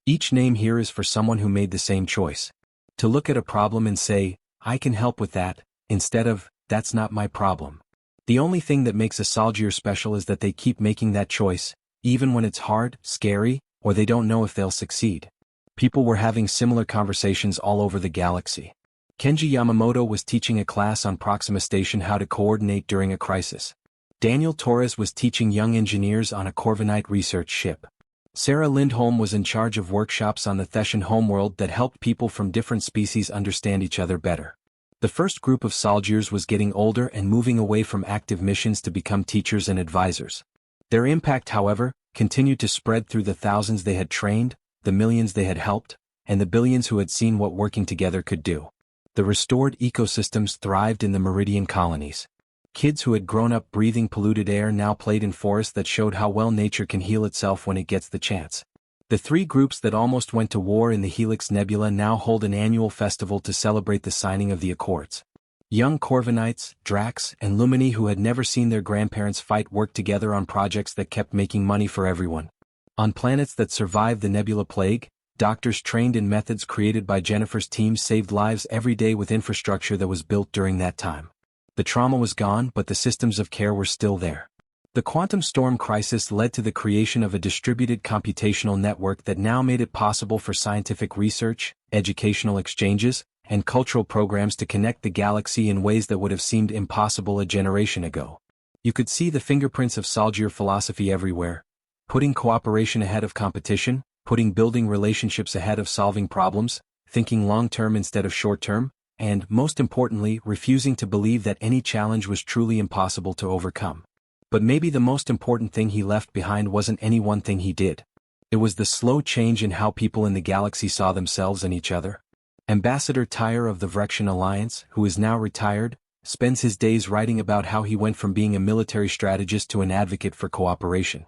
Each name here is for someone who made the same choice. To look at a problem and say, I can help with that, instead of, that's not my problem. The only thing that makes a Solgier special is that they keep making that choice, even when it's hard, scary, or they don't know if they'll succeed. People were having similar conversations all over the galaxy. Kenji Yamamoto was teaching a class on Proxima Station how to coordinate during a crisis. Daniel Torres was teaching young engineers on a Corvinite research ship. Sarah Lindholm was in charge of workshops on the Theshan homeworld that helped people from different species understand each other better. The first group of Solgiers was getting older and moving away from active missions to become teachers and advisors. Their impact, however, continued to spread through the thousands they had trained, the millions they had helped, and the billions who had seen what working together could do. The restored ecosystems thrived in the Meridian colonies. Kids who had grown up breathing polluted air now played in forests that showed how well nature can heal itself when it gets the chance. The three groups that almost went to war in the Helix Nebula now hold an annual festival to celebrate the signing of the Accords. Young Corvinites, Drax, and Lumini who had never seen their grandparents fight worked together on projects that kept making money for everyone. On planets that survived the Nebula Plague, doctors trained in methods created by Jennifer's team saved lives every day with infrastructure that was built during that time. The trauma was gone, but the systems of care were still there. The quantum storm crisis led to the creation of a distributed computational network that now made it possible for scientific research, educational exchanges, and cultural programs to connect the galaxy in ways that would have seemed impossible a generation ago. You could see the fingerprints of Solgier philosophy everywhere, putting cooperation ahead of competition, putting building relationships ahead of solving problems, thinking long-term instead of short-term, and, most importantly, refusing to believe that any challenge was truly impossible to overcome. But maybe the most important thing he left behind wasn't any one thing he did. It was the slow change in how people in the galaxy saw themselves and each other. Ambassador Tyre of the Vrexian Alliance, who is now retired, spends his days writing about how he went from being a military strategist to an advocate for cooperation.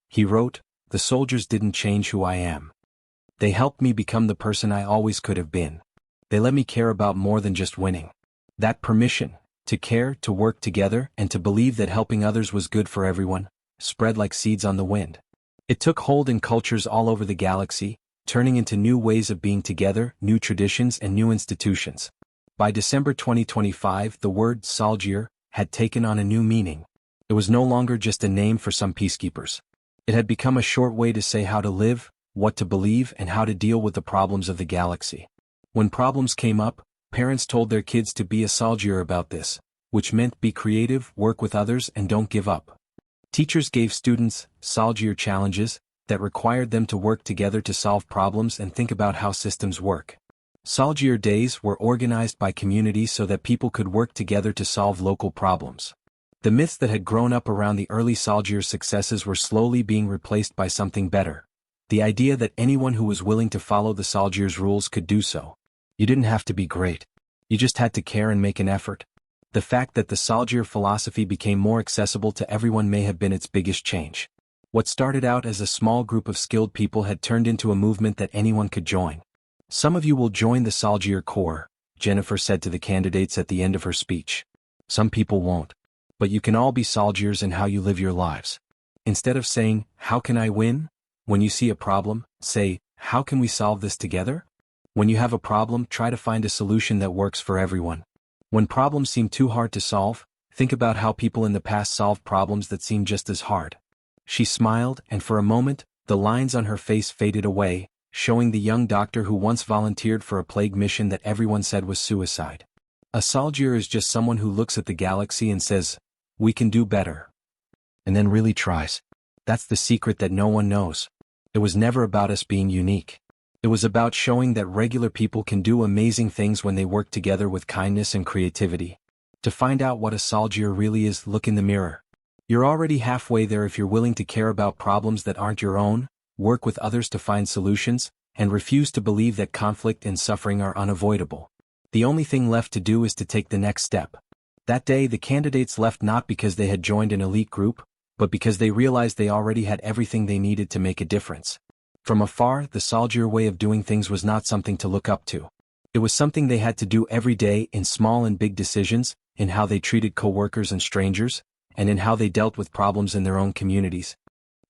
He wrote, "The soldiers didn't change who I am. They helped me become the person I always could have been. They let me care about more than just winning. That permission, to care, to work together, and to believe that helping others was good for everyone, spread like seeds on the wind. It took hold in cultures all over the galaxy, turning into new ways of being together, new traditions and new institutions. By December 2025, the word Solgier had taken on a new meaning. It was no longer just a name for some peacekeepers. It had become a short way to say how to live, what to believe, and how to deal with the problems of the galaxy. When problems came up, parents told their kids to be a Solgier about this, which meant be creative, work with others, and don't give up. Teachers gave students Solgier challenges that required them to work together to solve problems and think about how systems work. Solgier days were organized by communities so that people could work together to solve local problems. The myths that had grown up around the early Solgier successes were slowly being replaced by something better. The idea that anyone who was willing to follow the Solgier's rules could do so. You didn't have to be great. You just had to care and make an effort. The fact that the Solgier philosophy became more accessible to everyone may have been its biggest change. What started out as a small group of skilled people had turned into a movement that anyone could join. Some of you will join the Solgier Corps, Jennifer said to the candidates at the end of her speech. Some people won't. But you can all be Solgiers in how you live your lives. Instead of saying, "How can I win?" when you see a problem, say, "How can we solve this together?" When you have a problem, try to find a solution that works for everyone. When problems seem too hard to solve, think about how people in the past solved problems that seemed just as hard. She smiled, and for a moment, the lines on her face faded away, showing the young doctor who once volunteered for a plague mission that everyone said was suicide. A Solgier is just someone who looks at the galaxy and says, "We can do better." And then really tries. That's the secret that no one knows. It was never about us being unique. It was about showing that regular people can do amazing things when they work together with kindness and creativity. To find out what a Solgier really is, look in the mirror. You're already halfway there if you're willing to care about problems that aren't your own, work with others to find solutions, and refuse to believe that conflict and suffering are unavoidable. The only thing left to do is to take the next step. That day the candidates left not because they had joined an elite group, but because they realized they already had everything they needed to make a difference. From afar, the Solgier way of doing things was not something to look up to. It was something they had to do every day in small and big decisions, in how they treated co-workers and strangers, and in how they dealt with problems in their own communities.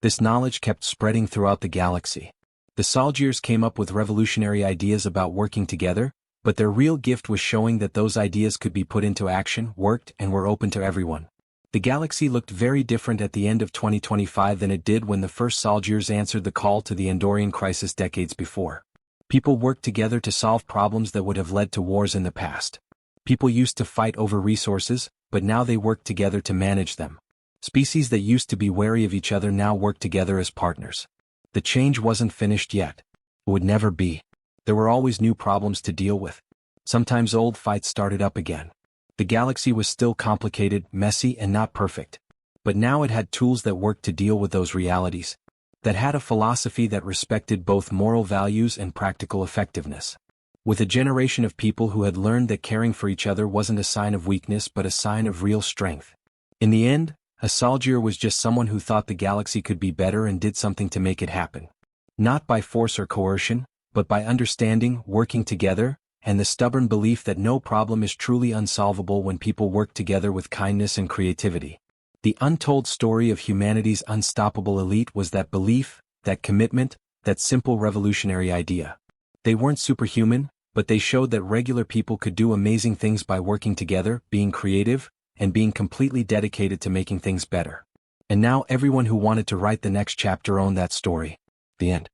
This knowledge kept spreading throughout the galaxy. The Solgiers came up with revolutionary ideas about working together, but their real gift was showing that those ideas could be put into action, worked, and were open to everyone. The galaxy looked very different at the end of 2025 than it did when the first Solgiers answered the call to the Andorian crisis decades before. People worked together to solve problems that would have led to wars in the past. People used to fight over resources, but now they worked together to manage them. Species that used to be wary of each other now work together as partners. The change wasn't finished yet. It would never be. There were always new problems to deal with. Sometimes old fights started up again. The galaxy was still complicated, messy, and not perfect. But now it had tools that worked to deal with those realities. That had a philosophy that respected both moral values and practical effectiveness. With a generation of people who had learned that caring for each other wasn't a sign of weakness but a sign of real strength. In the end, a Solgier was just someone who thought the galaxy could be better and did something to make it happen. Not by force or coercion, but by understanding, working together, and the stubborn belief that no problem is truly unsolvable when people work together with kindness and creativity. The untold story of humanity's unstoppable elite was that belief, that commitment, that simple revolutionary idea. They weren't superhuman, but they showed that regular people could do amazing things by working together, being creative, and being completely dedicated to making things better. And now everyone who wanted to write the next chapter owned that story. The end.